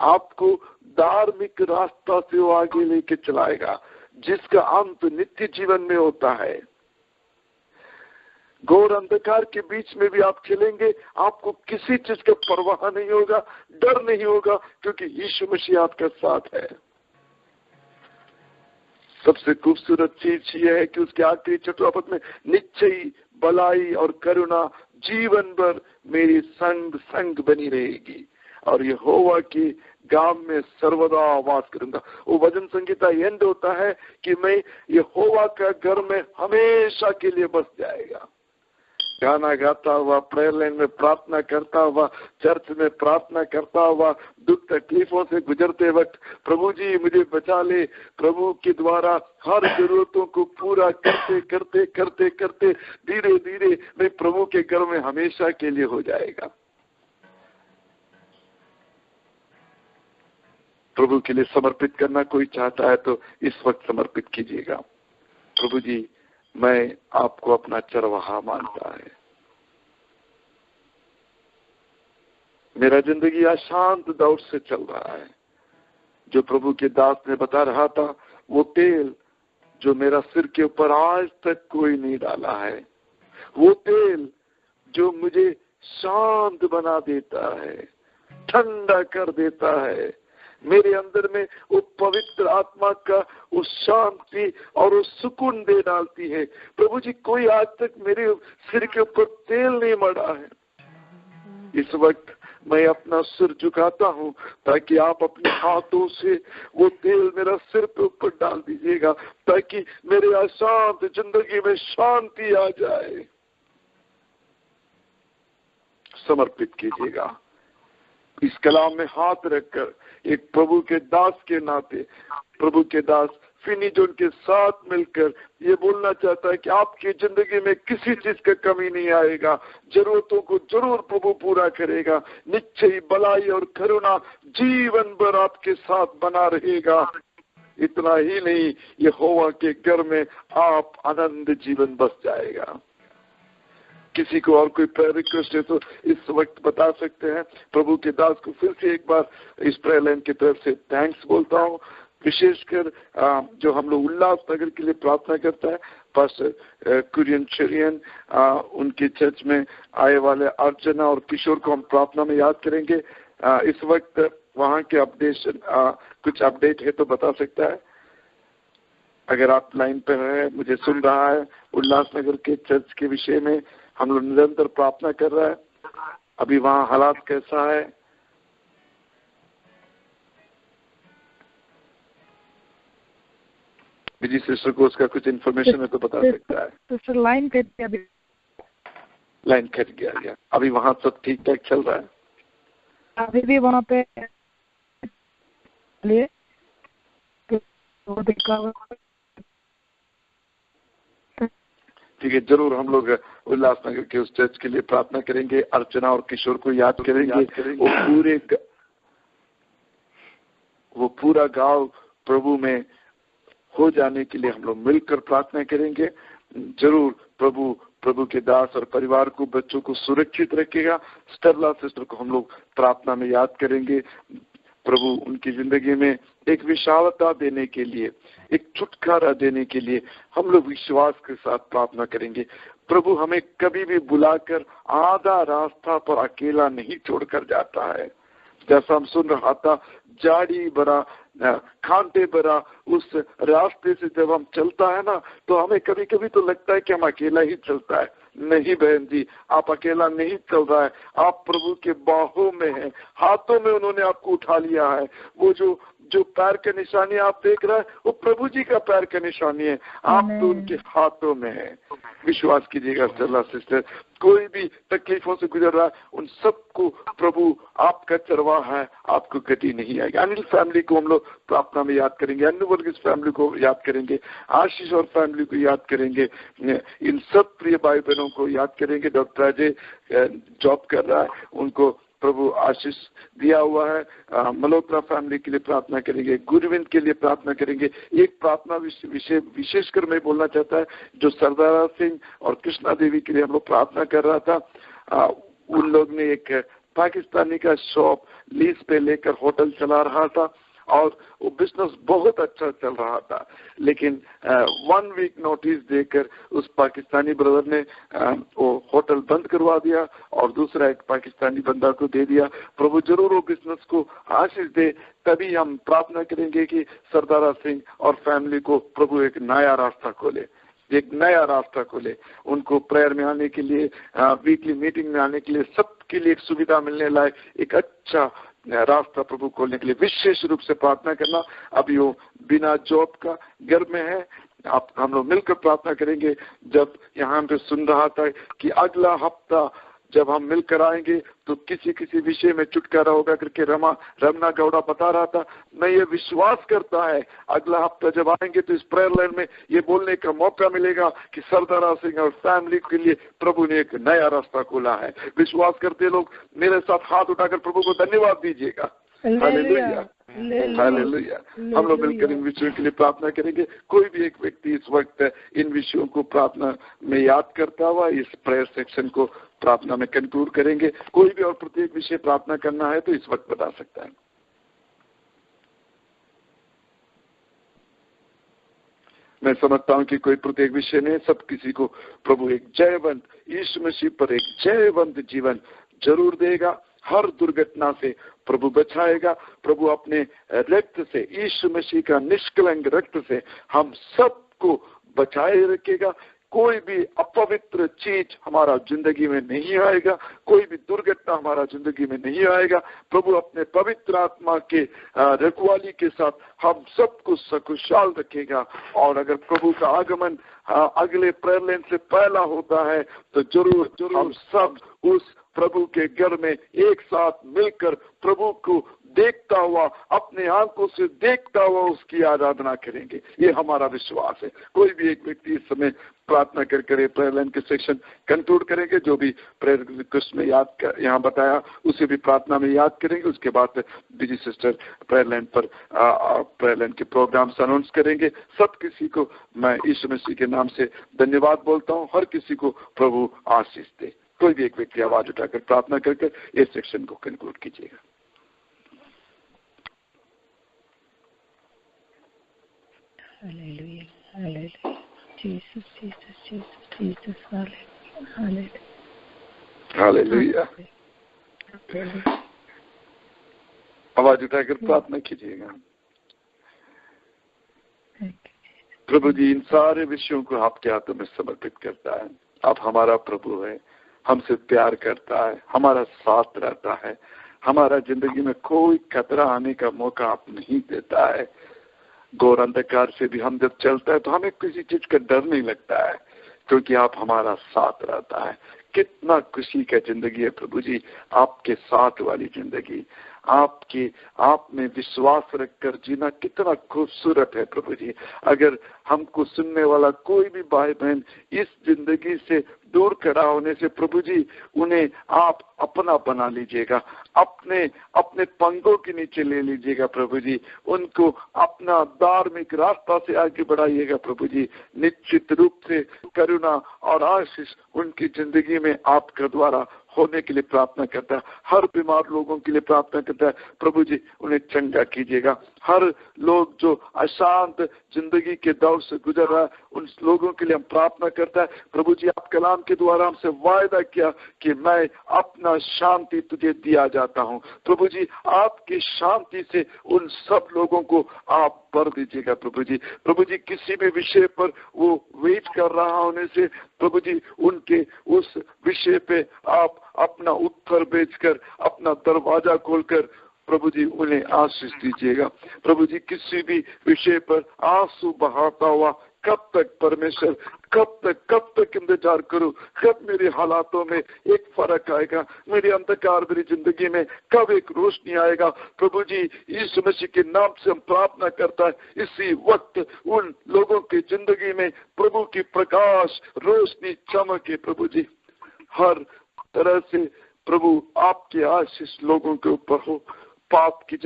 आपको धार्मिक रास्ता से वो आगे लेके चलाएगा, जिसका अंत नित्य जीवन में होता है। घोर अंधकार के बीच में भी आप चलेंगे, आपको किसी चीज का परवाह नहीं होगा, डर नहीं होगा, क्योंकि यीशु मसीह आपका साथ है। सबसे खूबसूरत चीज यह है कि उसके आखिरी चतुर्पद में निश्चय भलाई और करुणा जीवन भर मेरी संग बनी रहेगी और यहोवा की गांव में सर्वदा वास करूंगा। वो भजन संगीता एंड होता है कि मैं यहोवा का घर में हमेशा के लिए बस जाएगा। गाना गाता हुआ, प्रेयर लाइन में प्रार्थना करता हुआ, चर्च में प्रार्थना करता हुआ, दुख तकलीफों से गुजरते वक्त प्रभु जी मुझे बचा ले, प्रभु के द्वारा हर जरूरतों को पूरा करते करते करते करते धीरे धीरे मैं प्रभु के घर में हमेशा के लिए हो जाएगा। प्रभु के लिए समर्पित करना कोई चाहता है तो इस वक्त समर्पित कीजिएगा। प्रभु जी, मैं आपको अपना चरवाहा मानता है। मेरा जिंदगी अशांत दौर से चल रहा है, जो प्रभु के दास ने बता रहा था, वो तेल जो मेरा सिर के ऊपर आज तक कोई नहीं डाला है, वो तेल जो मुझे शांत बना देता है, ठंडा कर देता है, मेरे अंदर में वो पवित्र आत्मा का वो शांति और वो सुकून दे डालती है। प्रभु जी, कोई आज तक मेरे सिर के ऊपर तेल नहीं मड़ा है। इस वक्त मैं अपना सिर झुकाता हूँ ताकि आप अपने हाथों से वो तेल मेरा सिर पे ऊपर डाल दीजिएगा, ताकि मेरे अशांत जिंदगी में शांति आ जाए। समर्पित कीजिएगा। इस कलाम में हाथ रखकर एक प्रभु के दास के नाते, प्रभु के दास फिनी जो उनके साथ मिलकर ये बोलना चाहता है कि आपकी जिंदगी में किसी चीज का कमी नहीं आएगा, जरूरतों को जरूर प्रभु पूरा करेगा। निश्चय भलाई और करुणा जीवन भर आपके साथ बना रहेगा। इतना ही नहीं, यहोवा के घर में आप आनंद जीवन बस जाएगा। किसी को और कोई प्रेयर रिक्वेस्ट है तो इस वक्त बता सकते हैं। प्रभु के दास को फिर से एक बार इस प्रेयर लाइन की तरफ से थैंक्स बोलता हूँ। विशेषकर जो हम लोग उल्लासनगर के लिए प्रार्थना करता है, पास्टर कुरियन चरियन, उनके चर्च में आए वाले अर्चना और किशोर को हम प्रार्थना में याद करेंगे। इस वक्त वहाँ के अपडेशन कुछ अपडेट है तो बता सकता है। अगर आप लाइन पर है, मुझे सुन रहा है, उल्लासनगर के चर्च के विषय में हम लोग निरंतर प्रार्थना कर रहा है। अभी वहाँ हालात कैसा है? विजी सिस्टर को उसका कुछ इन्फॉर्मेशन है तो बता सकता है। सिस्टर लाइन कट गया, अभी लाइन कट गया। अभी वहाँ सब ठीक ठाक चल रहा है? अभी भी वहाँ पे लिए ठीक है, जरूर हम लोग उल्लासनगर के उस चर्च के लिए प्रार्थना करेंगे। अर्चना और किशोर को याद करेंगे। वो पूरा गांव प्रभु में हो जाने के लिए हम लोग मिलकर प्रार्थना करेंगे। जरूर प्रभु के दास और परिवार को, बच्चों को सुरक्षित रखेगा। स्टेरला सिस्टर को हम लोग प्रार्थना में याद करेंगे। प्रभु उनकी जिंदगी में एक विशालता देने के लिए, एक छुटकारा देने के लिए हम लोग विश्वास के साथ प्रार्थना करेंगे। प्रभु हमें कभी भी बुलाकर आधा रास्ता पर अकेला नहीं छोड़कर जाता है। जैसा हम सुन रहा था, जाड़ी भरा, खांटे भरा उस रास्ते से जब हम चलता है ना, तो हमें कभी कभी तो लगता है कि हम अकेला ही चलता है। नहीं बहन जी, आप अकेला नहीं चल रहा है, आप प्रभु के बाहों में हैं, हाथों में उन्होंने आपको उठा लिया है। वो जो पैर का निशानी आप देख रहे हैं, वो प्रभु जी का पैर का निशानी है। आप तो उनके हाथों में हैं। विश्वास कीजिएगा स्टेरला सिस्टर, कोई भी तकलीफों से गुजर रहा है, उन सबको प्रभु आपका चरवाहा है, आपको गति नहीं आएगी। अनिल फैमिली को हम लोग प्रार्थना में याद करेंगे, अन्नू वर्गीस फैमिली को याद करेंगे, आशीष और फैमिली को याद करेंगे, इन सब प्रिय भाई बहनों को याद करेंगे। डॉक्टर अजय जॉब कर रहा है, उनको प्रभु आशीष दिया हुआ है। मल्होत्रा फैमिली के लिए प्रार्थना करेंगे, गुरविंद के लिए प्रार्थना करेंगे। एक प्रार्थना विशेषकर मैं बोलना चाहता है, जो सरदारा सिंह और कृष्णा देवी के लिए हम लोग प्रार्थना कर रहा था। उन लोग ने एक पाकिस्तानी का शॉप लीज पे लेकर होटल चला रहा था और वो बिजनेस बहुत अच्छा चल रहा था, लेकिन 1 वीक नोटिस देकर उस पाकिस्तानी ब्रदर ने वो होटल बंद करवा दिया और दूसरा एक पाकिस्तानी बंदा को दे दिया। प्रभु जरूर वो बिजनेस को आशीष दे। तभी हम प्रार्थना करेंगे कि सरदारा सिंह और फैमिली को प्रभु एक नया रास्ता खोले, एक नया रास्ता खोले। उनको प्रेयर में आने के लिए, वीकली मीटिंग में आने के लिए, सबके लिए एक सुविधा मिलने लायक एक अच्छा रास्ता प्रभु खोलने के लिए विशेष रूप से प्रार्थना करना। अभी वो बिना जॉब का घर में है। आप हम लोग मिलकर प्रार्थना करेंगे। जब यहाँ पे सुन रहा था कि अगला हफ्ता जब हम मिलकर आएंगे तो किसी विषय में छुटकारा होगा करके रमना गौड़ा बता रहा था। मैं ये विश्वास करता है अगला हफ्ता जब आएंगे तो इस प्रेयर लाइन में ये बोलने का मौका मिलेगा कि सरदारा सिंह और फैमिली के लिए प्रभु ने एक नया रास्ता खोला है। विश्वास करते लोग मेरे साथ हाथ उठाकर प्रभु को धन्यवाद दीजिएगा। Hallelujah, hallelujah. हम लोग मिलकर इन विषयों के लिए प्रार्थना करेंगे। कोई भी एक व्यक्ति इस वक्त इन विषयों को प्रार्थना में याद करता हुआ इस प्रेयर सेक्शन को प्रार्थना में कंक्लूड करेंगे। कोई भी और प्रत्येक विषय प्रार्थना करना है तो इस वक्त बता सकता है। मैं समझता हूँ कि कोई प्रत्येक विषय नहीं, सब किसी को प्रभु एक जयवंत यीशु मसीह पर एक जयवंत जीवन जरूर देगा। हर दुर्घटना से प्रभु बचाएगा। प्रभु अपने रक्त से, यीशु मसीह का निष्कलंक रक्त से हम सबको बचाए रखेगा। कोई भी अपवित्र चीज हमारा जिंदगी में नहीं आएगा, कोई भी दुर्घटना हमारा जिंदगी में नहीं आएगा। प्रभु अपने पवित्र आत्मा के रखवाली के साथ हम सबको सकुशल रखेगा। और अगर प्रभु का आगमन अगले प्रेरण से पहला होता है तो जरूर हम सब उस प्रभु के घर में एक साथ मिलकर प्रभु को देखता हुआ, अपने आंखों से देखता हुआ उसकी आराधना करेंगे। ये हमारा विश्वास है। कोई भी एक व्यक्ति इस समय प्रार्थना कर करे, प्रेयर लाइन के सेक्शन कंक्लूड करेंगे, जो भी प्रेयर रिक्वेस्ट में याद यहाँ बताया उसे भी प्रार्थना में याद करेंगे। उसके बाद बीजी सिस्टर प्रेयर लाइन पर प्रेयर लाइन के प्रोग्राम्स अनाउंस करेंगे। सब किसी को मैं यीशु मसीह के नाम से धन्यवाद बोलता हूँ। हर किसी को प्रभु आशीष दे। कोई भी एक व्यक्ति आवाज उठाकर प्रार्थना करके इस सेक्शन को कंक्लूड कीजिएगा। Hallelujah, hallelujah. Jesus, Jesus, Jesus, Jesus, hallelujah, hallelujah. आवाज उठाकर प्रार्थना कीजिएगा। प्रभु जी, इन सारे विषयों को आपके हाथों में समर्पित करता है। आप हमारा प्रभु है, हमसे प्यार करता है, हमारा साथ रहता है। हमारा जिंदगी में कोई खतरा आने का मौका आप नहीं देता है। घोर अंधकार से भी हम जब चलता है तो हमें किसी चीज का डर नहीं लगता है, क्योंकि आप हमारा साथ रहता है। कितना खुशी का जिंदगी है प्रभु जी, आपके साथ वाली जिंदगी। आप में विश्वास रखकर जीना कितना खूबसूरत है प्रभु जी। अगर हमको सुनने वाला कोई भी भाई बहन इस जिंदगी से दूर खड़ा होने से प्रभु जी, उन्हें आप अपना बना लीजिएगा, अपने पंखों के नीचे ले लीजिएगा प्रभु जी। उनको अपना धार्मिक रास्ता से आगे बढ़ाइएगा प्रभु जी। निश्चित रूप से करुणा और आशीष उनकी जिंदगी में आपके द्वारा होने के लिए प्रार्थना करता है। हर बीमार लोगों के लिए प्रार्थना करता है प्रभु जी, उन्हें चंगा कीजिएगा। हर लोग जो अशांत जिंदगी के दौर से गुजर रहा है, उन लोगों के लिए हम प्रार्थना करता है प्रभु जी। आप कलाम के द्वारा हमसे वायदा किया कि मैं अपना शांति तुझे दिया जाता हूँ। प्रभु जी, आपकी शांति से उन सब लोगों को आप भर दीजिएगा प्रभु जी। प्रभु जी, किसी भी विषय पर वो वेट कर रहा होने से प्रभु जी, उनके उस विषय पे आप अपना उत्तर भेजकर, अपना दरवाजा खोलकर प्रभु जी उन्हें आशीष दीजिएगा। प्रभु जी, किसी भी विषय पर आंसू बहाता हुआ कब तक परमेश्वर, कब तक इंतजार करूं, कब मेरे हालातों में एक फर्क आएगा, मेरे अंधकार मेरी जिंदगी में कब एक रोशनी आएगा। प्रभु जी, यीशु मसीह के नाम से हम प्रार्थना करता है इसी वक्त उन लोगों की जिंदगी में प्रभु की प्रकाश रोशनी चमके प्रभु जी। हर तरह से प्रभु आपके आशीष लोगों के ऊपर हो। पाप की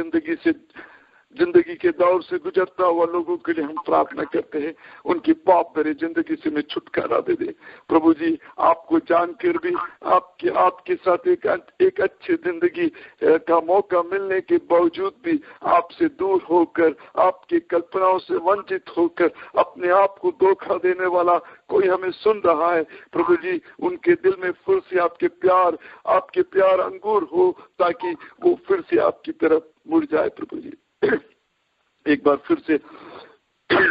जिंदगी के दौर से गुजरता हुआ लोगों के लिए हम प्रार्थना करते हैं, उनकी पाप भरी जिंदगी से में छुटकारा दे दे प्रभु जी। आपको जानकर भी आपके साथ एक अच्छी जिंदगी का मौका मिलने के बावजूद भी आपसे दूर होकर, आपकी कल्पनाओं से वंचित होकर अपने आप को धोखा देने वाला कोई हमें सुन रहा है प्रभु जी, उनके दिल में फिर से आपके प्यार अंकुर हो, ताकि वो फिर से आपकी तरफ मुड़ जाए प्रभु जी। एक बार फिर से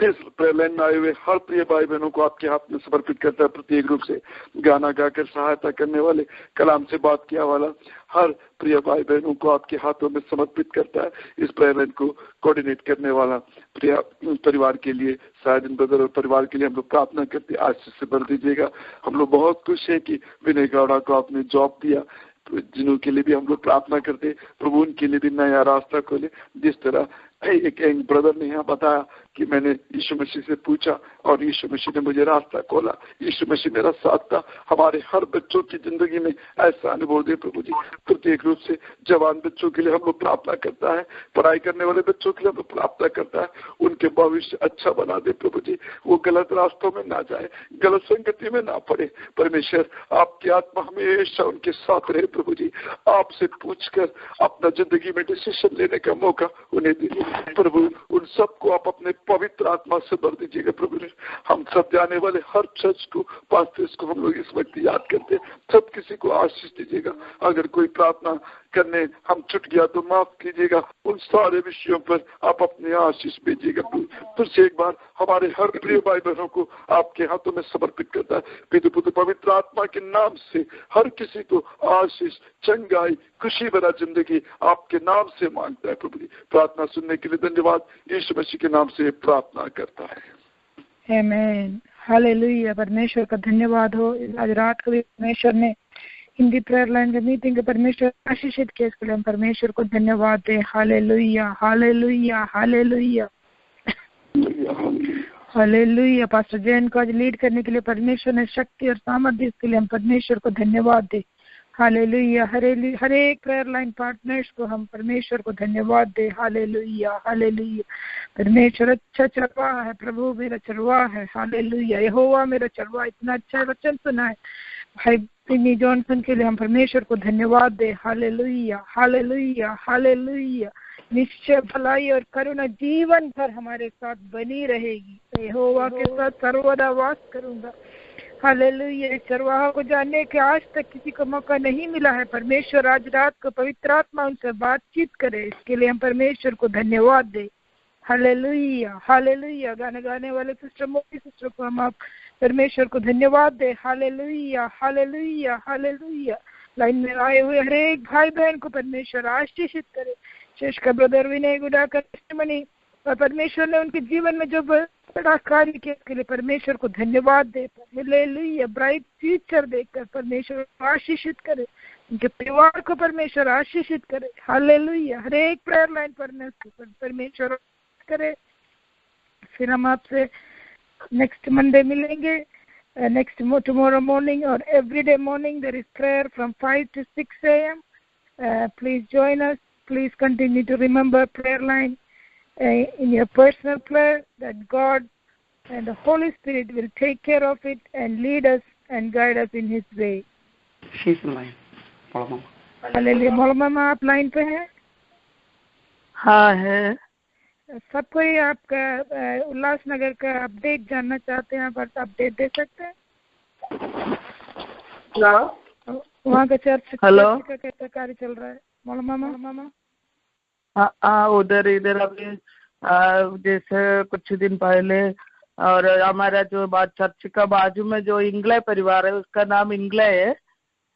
इस प्रेयर लाइन में आए हुए हर प्रिय भाई बहनों को आपके हाथ में समर्पित करता है। प्रत्येक रूप से गाना गाकर सहायता करने वाले, कलाम से बात किया वाला हर प्रिय भाई बहनों को आपके हाथों में समर्पित करता है। इस प्रेयर लाइन को कोऑर्डिनेट करने वाला प्रिय परिवार के लिए, सायदन ब्रदर और परिवार के लिए हम लोग प्रार्थना करते हैं, आशीष से भर दीजिएगा। हम लोग बहुत खुश है कि विनय गौड़ा को आपने जॉब दिया, जिनों के लिए भी हम लोग प्रार्थना करते, प्रभु उनके लिए भी नया रास्ता खोले। जिस तरह एक ब्रदर ने यहाँ बताया कि मैंने यीशु मसीह से पूछा और यीशु मसीह ने मुझे रास्ता खोला, यीशु मसीह मेरा साथ था। हमारे हर बच्चों की जिंदगी में ऐसा अनुभव दे प्रभु जी। प्रत्येक रूप से जवान बच्चों के लिए हम लोग प्रार्थना करता है, पढ़ाई करने वाले बच्चों के लिए हम लोग प्रार्थना करता है, उनके भविष्य अच्छा बना दे प्रभु जी। वो गलत रास्तों में ना जाए, गलत संगति में ना पड़े। परमेश्वर, आपकी आत्मा हमेशा उनके साथ रहे प्रभु जी। आपसे पूछकर अपना जिंदगी में डिसीजन लेने का मौका उन्हें दीजिए। प्रभु उन सबको आप अपने पवित्र आत्मा से भर दीजिएगा प्रभु। हम सब जाने वाले हर चर्च को, पास्टर्स को हम लोग इस वक्त याद करते हैं, सब किसी को आशीष दीजिएगा। अगर कोई प्रार्थना करने हम छूट गया तो माफ कीजिएगा। उन सारे विषयों पर आप अपने आशीष भेजिएगा प्रभु। फिर से एक बार हमारे हर प्रिय भाई बहनों को आपके हाथों में समर्पित करता है। पिता पुत्र पवित्र आत्मा के नाम से हर किसी को आशीष, चंगाई, खुशी भरा जिंदगी आपके नाम से मांगता है प्रभु जी। प्रार्थना सुनने के लिए धन्यवाद। यीशु मसीह के नाम से प्रार्थना करता है। आमीन। हालेलुया। परमेश्वर का धन्यवाद हो। आज रात को भी परमेश्वर ने हिंदी प्रेयर लाइन के मीटिंग के परमेश्वर आशीषित किया, इसके लिए हम परमेश्वर को धन्यवाद दें। Hallelujah, hallelujah, hallelujah, hallelujah. Pastor Jain को आज लीड करने के लिए परमेश्वर ने शक्ति और सामर्थ्य, इसके लिए हम परमेश्वर को धन्यवाद दें। हालेलुया। हर एक प्रेयर लाइन पार्टनर्स को हम परमेश्वर को धन्यवाद दे। Hallelujah, hallelujah. परमेश्वर अच्छा चरवाहा है, प्रभु मेरा चरवाहा है। हालेलुया। यहोवा मेरा चरवाहा, इतना अच्छा वचन सुना है भाई पिनी जॉनसन के लिए हम परमेश्वर को धन्यवाद दे। Hallelujah, hallelujah, hallelujah. निश्चय भलाई और करुणा जीवन भर हमारे साथ बनी रहेगी। यहोवा के साथ सर्वदा वास करूंगा। हालेलुया। चरवाहा को जानने के आज तक किसी को मौका नहीं मिला है। परमेश्वर आज रात को पवित्र आत्मा उनसे बातचीत करे, इसके लिए हम परमेश्वर को धन्यवाद दे। Hallelujah, hallelujah. गाने गाने वाले सिस्टर मोती सिस्टर को हम आप परमेश्वर को धन्यवाद दे। Hallelujah, hallelujah, hallelujah. लाइन में आए हुए हर एक भाई बहन को परमेश्वर आशीषित करे। शेष का ब्रदर विनय गुडा का टेस्टिमनी, और परमेश्वर ने उनके जीवन में जो बड़ा कार्य किया, इसके लिए परमेश्वर को धन्यवाद दे। हालेलुया। ब्राइट फ्यूचर देखकर परमेश्वर आशीषित करे, उनके परिवार को परमेश्वर आशीषित करे। हालेलुया। हर एक प्रेयर लाइन पर परमेश्वर करे। फिर हम आपसे नेक्स्ट मंडे मिलेंगे। नेक्स्ट टुमारो मॉर्निंग और everyday morning there is prayer from 5 to 6 a.m. Please join us. Please continue to remember prayer line in your personal prayer, that God and the Holy Spirit will take care of it and lead us and guide us in His way. She's in line. Mama. Hallelujah. मौलमा आप line पे हैं? हाँ है। सब कोई आपका उल्लासनगर का update जानना चाहते हैं, पर अपडेट दे सकते हैं? वहाँ का चर्च का कैसा कार्य चल रहा है मौलमा? हाँ उधर इधर अभी जैसे कुछ दिन पहले, और हमारा जो चर्च का बाजू में जो इंग्ले परिवार है, उसका नाम इंग्ले है।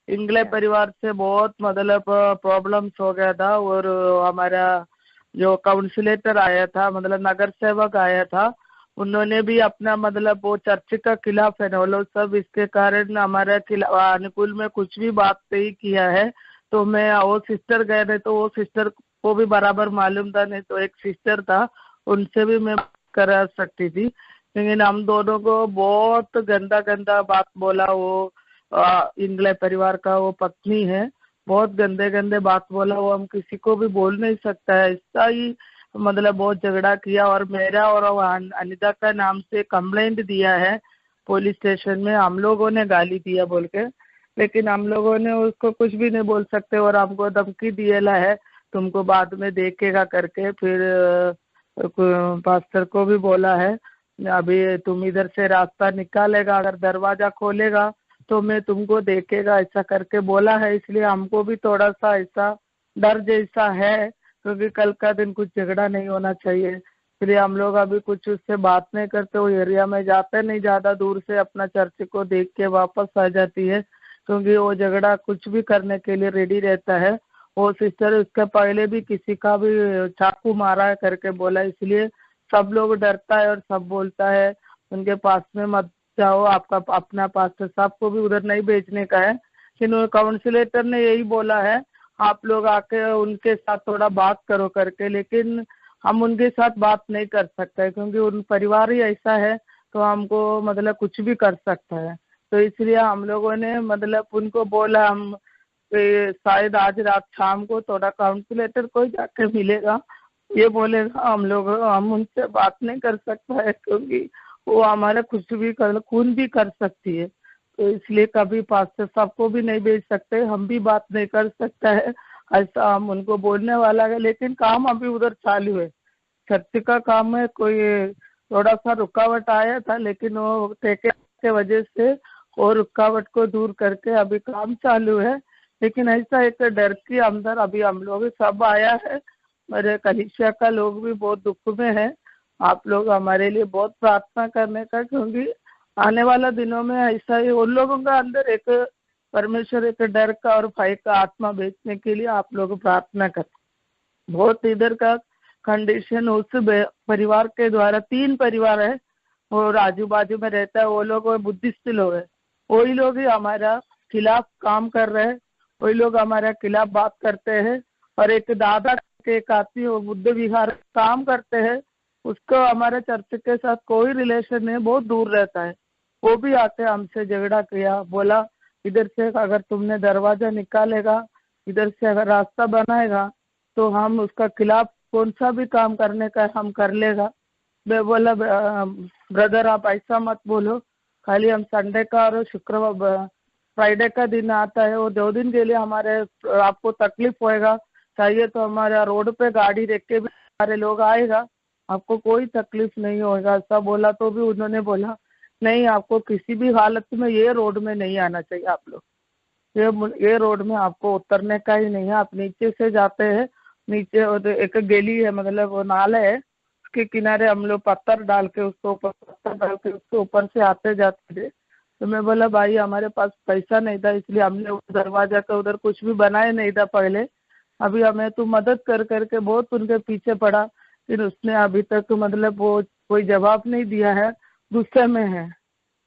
इंग्ले परिवार से बहुत मतलब प्रॉब्लम्स हो गया था, और हमारा जो काउंसिलेटर आया था, मतलब नगर सेवक आया था, उन्होंने भी अपना मतलब वो चर्च का खिलाफ है ना, वो लोग सब इसके कारण हमारे अनुकूल में कुछ भी बात नहीं किया है। तो मैं वो सिस्टर गए थे, तो वो सिस्टर को भी बराबर मालूम था, नहीं तो एक सिस्टर था उनसे भी मैं करा सकती थी, लेकिन हम दोनों को बहुत गंदा गंदा बात बोला। वो इंग्लैंड परिवार का वो पत्नी है, बहुत गंदे गंदे बात बोला। वो हम किसी को भी बोल नहीं सकता है, ऐसा ही मतलब बहुत झगड़ा किया। और मेरा और अनिता का नाम से कंप्लेंट दिया है पुलिस स्टेशन में, हम लोगों ने गाली दिया बोल के, लेकिन हम लोगों ने उसको कुछ भी नहीं बोल सकते, और हमको धमकी दिया है तुमको बाद में देखेगा करके। फिर पास्टर को भी बोला है, अभी तुम इधर से रास्ता निकालेगा, अगर दरवाजा खोलेगा तो मैं तुमको देखेगा, ऐसा करके बोला है। इसलिए हमको भी थोड़ा सा ऐसा डर जैसा है, क्योंकि कल का दिन कुछ झगड़ा नहीं होना चाहिए। इसलिए हम लोग अभी कुछ उससे बात नहीं करते, वो एरिया में जाते नहीं, ज़्यादा दूर से अपना चर्च को देख के वापस आ जाती है, क्योंकि वो झगड़ा कुछ भी करने के लिए रेडी रहता है। वो सिस्टर उसके पहले भी किसी का भी चाकू मारा है करके बोला, इसलिए सब लोग डरता है और सब बोलता है उनके पास में मत जाओ, आपका अपना पास्टर साहब को भी उधर नहीं भेजने का है। लेकिन काउंसिलेटर ने यही बोला है आप लोग आके उनके साथ थोड़ा बात करो करके, लेकिन हम उनके साथ बात नहीं कर सकते, क्योंकि उन परिवार ही ऐसा है, तो हमको मतलब कुछ भी कर सकता है। तो इसलिए हम लोगों ने मतलब उनको बोला हम शायद आज रात शाम को थोड़ा काउंसिलेटर को जाके मिलेगा, ये बोलेगा हम उनसे बात नहीं कर सकता है, क्योंकि वो हमारा कुछ भी खून भी कर सकती है। तो इसलिए कभी पास्टर साहब को भी नहीं भेज सकते, हम भी बात नहीं कर सकता है, ऐसा हम उनको बोलने वाला है। लेकिन काम अभी उधर चालू है, चर्च का काम में कोई थोड़ा सा रुकावट आया था, लेकिन वो ठेके के वजह से वो रुकावट को दूर करके अभी काम चालू है। लेकिन ऐसा एक डर के अंदर अभी हम लोग सब आया है, मेरे कलीसिया का लोग भी बहुत दुख में है। आप लोग हमारे लिए बहुत प्रार्थना करने का, क्योंकि आने वाला दिनों में ऐसा ही उन लोगों का अंदर एक परमेश्वर एक डर का और भय का आत्मा बेचने के लिए आप लोग प्रार्थना कर। बहुत इधर का कंडीशन उस परिवार के द्वारा 3 परिवार है और आजू बाजू में रहता है, वो लोग बुद्धिस्ट लोग है, वही लोग ही हमारा खिलाफ काम कर रहे हैं, वही लोग हमारे खिलाफ बात करते हैं। और एक दादा के एक आदमी वो बुद्ध विहार काम करते हैं, उसको हमारे चर्च के साथ कोई रिलेशन नहीं, बहुत दूर रहता है। वो भी आके हमसे झगड़ा किया, बोला इधर से अगर तुमने दरवाजा निकालेगा, इधर से अगर रास्ता बनाएगा तो हम उसका खिलाफ कौन सा भी काम करने का हम कर लेगा। मैं बोला ब्रदर आप ऐसा मत बोलो, खाली हम संडे का और शुक्रवार फ्राइडे का दिन आता है, वो 2 दिन के लिए हमारे आपको तकलीफ होएगा, चाहिए तो हमारे रोड पे गाड़ी रख के भी हमारे लोग आएगा, आपको कोई तकलीफ नहीं होगा। ऐसा बोला तो भी उन्होंने बोला नहीं, आपको किसी भी हालत में ये रोड में नहीं आना चाहिए, आप लोग ये रोड में आपको उतरने का ही नहीं है। आप नीचे से जाते हैं, नीचे एक गली है, मतलब वो नाला है, उसके किनारे हम लोग पत्थर डाल के उसके ऊपर से आते जाते थे। तो मैं बोला भाई हमारे पास पैसा नहीं था, इसलिए हमने उस दरवाजा का उधर कुछ भी बनाया नहीं था पहले, अभी हमें तो मदद कर करके बहुत उनके पीछे पड़ा, फिर उसने अभी तक मतलब वो कोई जवाब नहीं दिया है, गुस्से में है।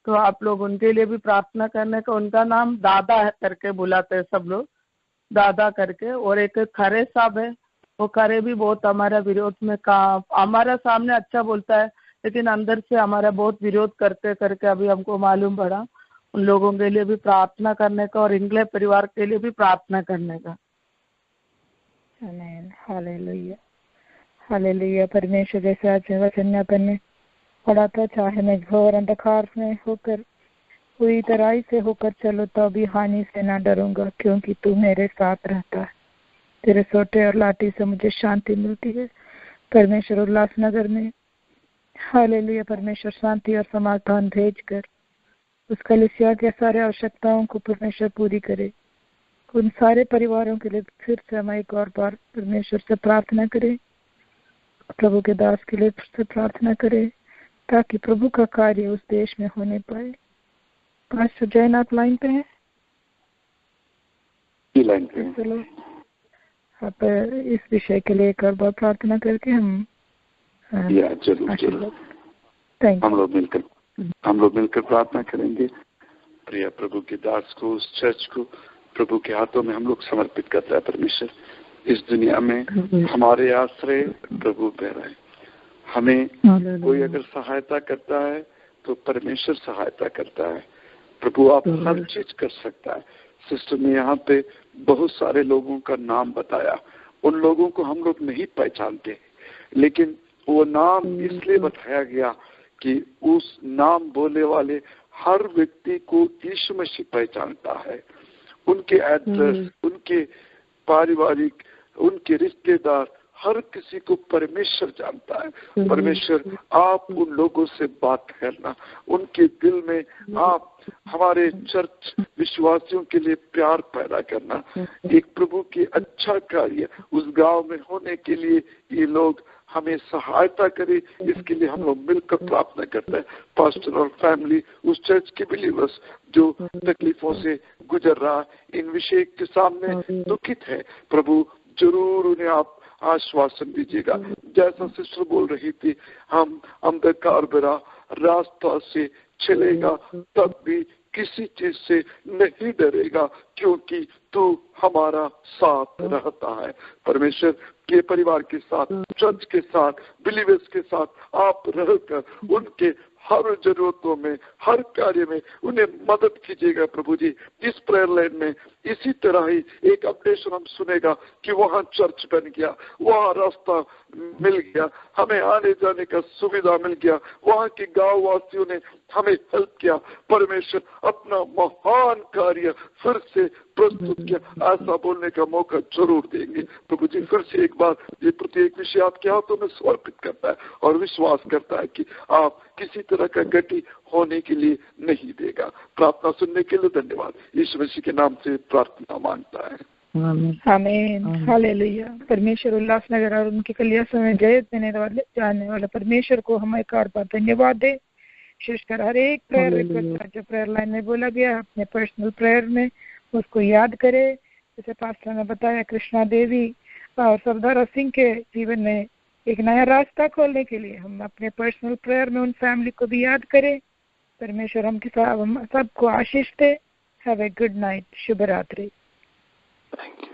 तो आप लोग उनके लिए भी प्रार्थना करने का, उनका नाम दादा है करके बुलाते हैं सब लोग, दादा करके। और एक खरे साहब है, वो खरे भी बहुत हमारा विरोध में हमारा सामने अच्छा बोलता है, लेकिन अंदर से हमारा बहुत विरोध करते करके अभी हमको मालूम पड़ा। उन लोगों के लिए भी प्रार्थना करने का और इंग्लिश परिवार के लिए भी प्रार्थना करने का। आमीन, हालेलुया, हालेलुया। परमेश्वर जैसे आज वचन अपन पढ़ा था, चाहे मैं घोर अंधकार में होकर पूरी तरह से होकर चलो तो भी हानि से ना डरूंगा, क्योंकि तू मेरे साथ रहता है। तेरे सोटे और लाठी से मुझे शांति मिलती है। परमेश्वर उल्लासनगर में हालेलुया परमेश्वर शांति और समाधान भेजकर उस कलीसिया के सारे आवश्यकताओं को परमेश्वर पूरी करे। उन सारे परिवारों के लिए फिर से हम एक और बार परमेश्वर से प्रार्थना करें, प्रभु के दास के लिए फिर से प्रार्थना करें, ताकि प्रभु का कार्य उस देश में होने पाए। पास्टर जयनाथ लाइन पे है? चलो आप इस विषय के लिए एक और बार प्रार्थना करके हम जरूर हम लोग मिलकर प्रार्थना करेंगे। प्रिय प्रभु के दास को, उस चर्च को प्रभु के हाथों में हम लोग समर्पित करता है। परमेश्वर इस दुनिया में हमारे आश्रय प्रभु बहरा है, हमें कोई अगर सहायता करता है तो परमेश्वर सहायता करता है। प्रभु आप हर चीज कर सकता है। सिस्टर ने यहाँ पे बहुत सारे लोगों का नाम बताया, उन लोगों को हम लोग नहीं पहचानते, लेकिन वो नाम इसलिए बताया गया कि उस नाम बोलने वाले हर व्यक्ति को यीशु मसीह पहचानता है। उनके एड्रेस, उनके पारिवारिक, उनके रिश्तेदार, हर किसी को परमेश्वर जानता है। परमेश्वर आप उन लोगों से बात करना, उनके दिल में आप हमारे चर्च विश्वासियों के लिए प्यार पैदा करना, एक प्रभु की अच्छा कार्य उस गांव में होने के लिए ये लोग हमें सहायता करे, इसके लिए हम लोग मिलकर प्रार्थना करते हैं। पास्टर और फैमिली, उस चर्च के बिलीवर्स जो तकलीफों से गुजर रहा, इन विषय के सामने दुखित है, प्रभु जरूर उन्हें आप आश्वासन दीजिएगा। जैसा सिस्टर बोल रही थी, हम अंधकार भरा रास्ता से चलेगा तब भी किसी चीज से नहीं डरेगा, क्योंकि तू हमारा साथ रहता है। परमेश्वर के परिवार के साथ, चर्च के साथ, बिलीवर्स के साथ आप रहकर उनके हर जरूरतों में, हर कार्य में उन्हें मदद कीजिएगा। प्रभु जी, इस प्रेयर लाइन में इसी तरह ही एक अपडेशन हम सुनेगा कि वहाँ चर्च बन गया, वहाँ रास्ता मिल गया, हमें आने जाने का सुविधा मिल गया, वहाँ के गांव वासियों ने हमें हेल्प किया। परमेश्वर अपना महान कार्य फिर से से प्रस्तुत किया, ऐसा बोलने का मौका जरूर देंगे। प्रभु जी फिर से एक बार ये प्रत्येक विषय आपके हाथों में समर्पित करता है और विश्वास करता है कि आप किसी तरह का गति होने के लिए नहीं देगा। प्रार्थना सुनने के लिए धन्यवाद। यीशु मसीह के नाम से प्रार्थना मांगता है, आमीन। हालेलुया। परमेश्वर उल्लासनगर और उनके कलियासों में जय देने वाले जाने वाले परमेश्वर को हम एक और बार धन्यवाद दे। विशेषकर हर एक प्रेयर रिक्वेस्ट जो प्रेयर लाइन में बोला गया, अपने पर्सनल प्रेयर में उसको याद करे। जैसे पास्टर ने बताया, कृष्णा देवी और सरदार सिंह के जीवन में एक नया रास्ता खोलने के लिए हम अपने पर्सनल प्रेयर में उन फैमिली को भी याद करें। परमेश्वर हम सबको आशीष दे। Have a good night. शुभ रात्रि। Thank you.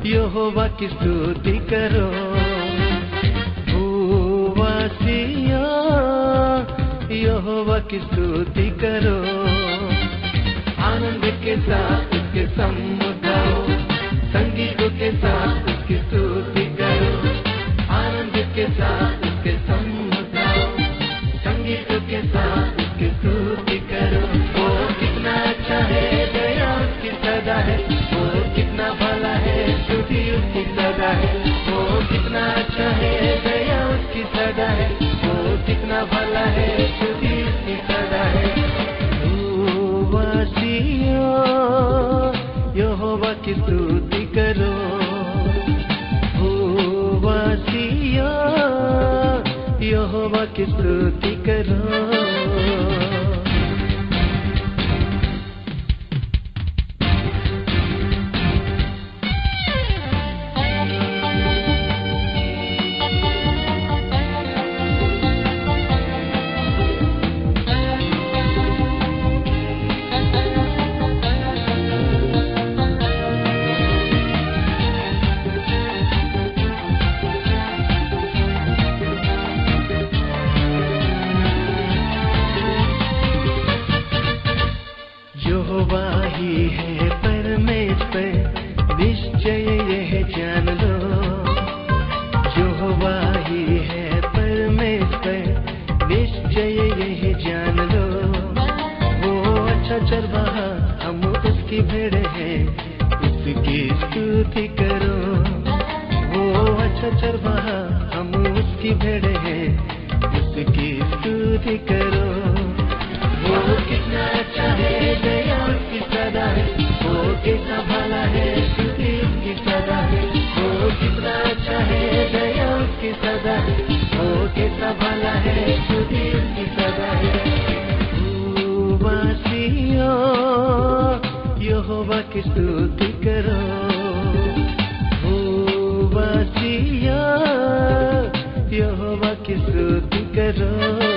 यहोवा की स्तुति करो, भूवासियों यहोवा की स्तुति करो, आनंद के साथ उसके सम्मुख गाओ, संगीतों के साथ उसकी स्तुति करो, आनंद के साथ उसके सम्मुख गाओ, संगीतों के साथ उसकी स्तुति करो। वो कितना अच्छा है, दया उसकी सदा है, वो कितना भला है, स्तुति उसकी सदा है। वो कितना अच्छा है, दया उसकी सदा है, वो कितना भला है, स्तुति उसकी सदा है। भूवासियों यहोवा की स्तुति करो, भूवासियों यहोवा की स्तुति करो। यहोवा की स्तुति करो, भूवासियों यहोवा की स्तुति करो।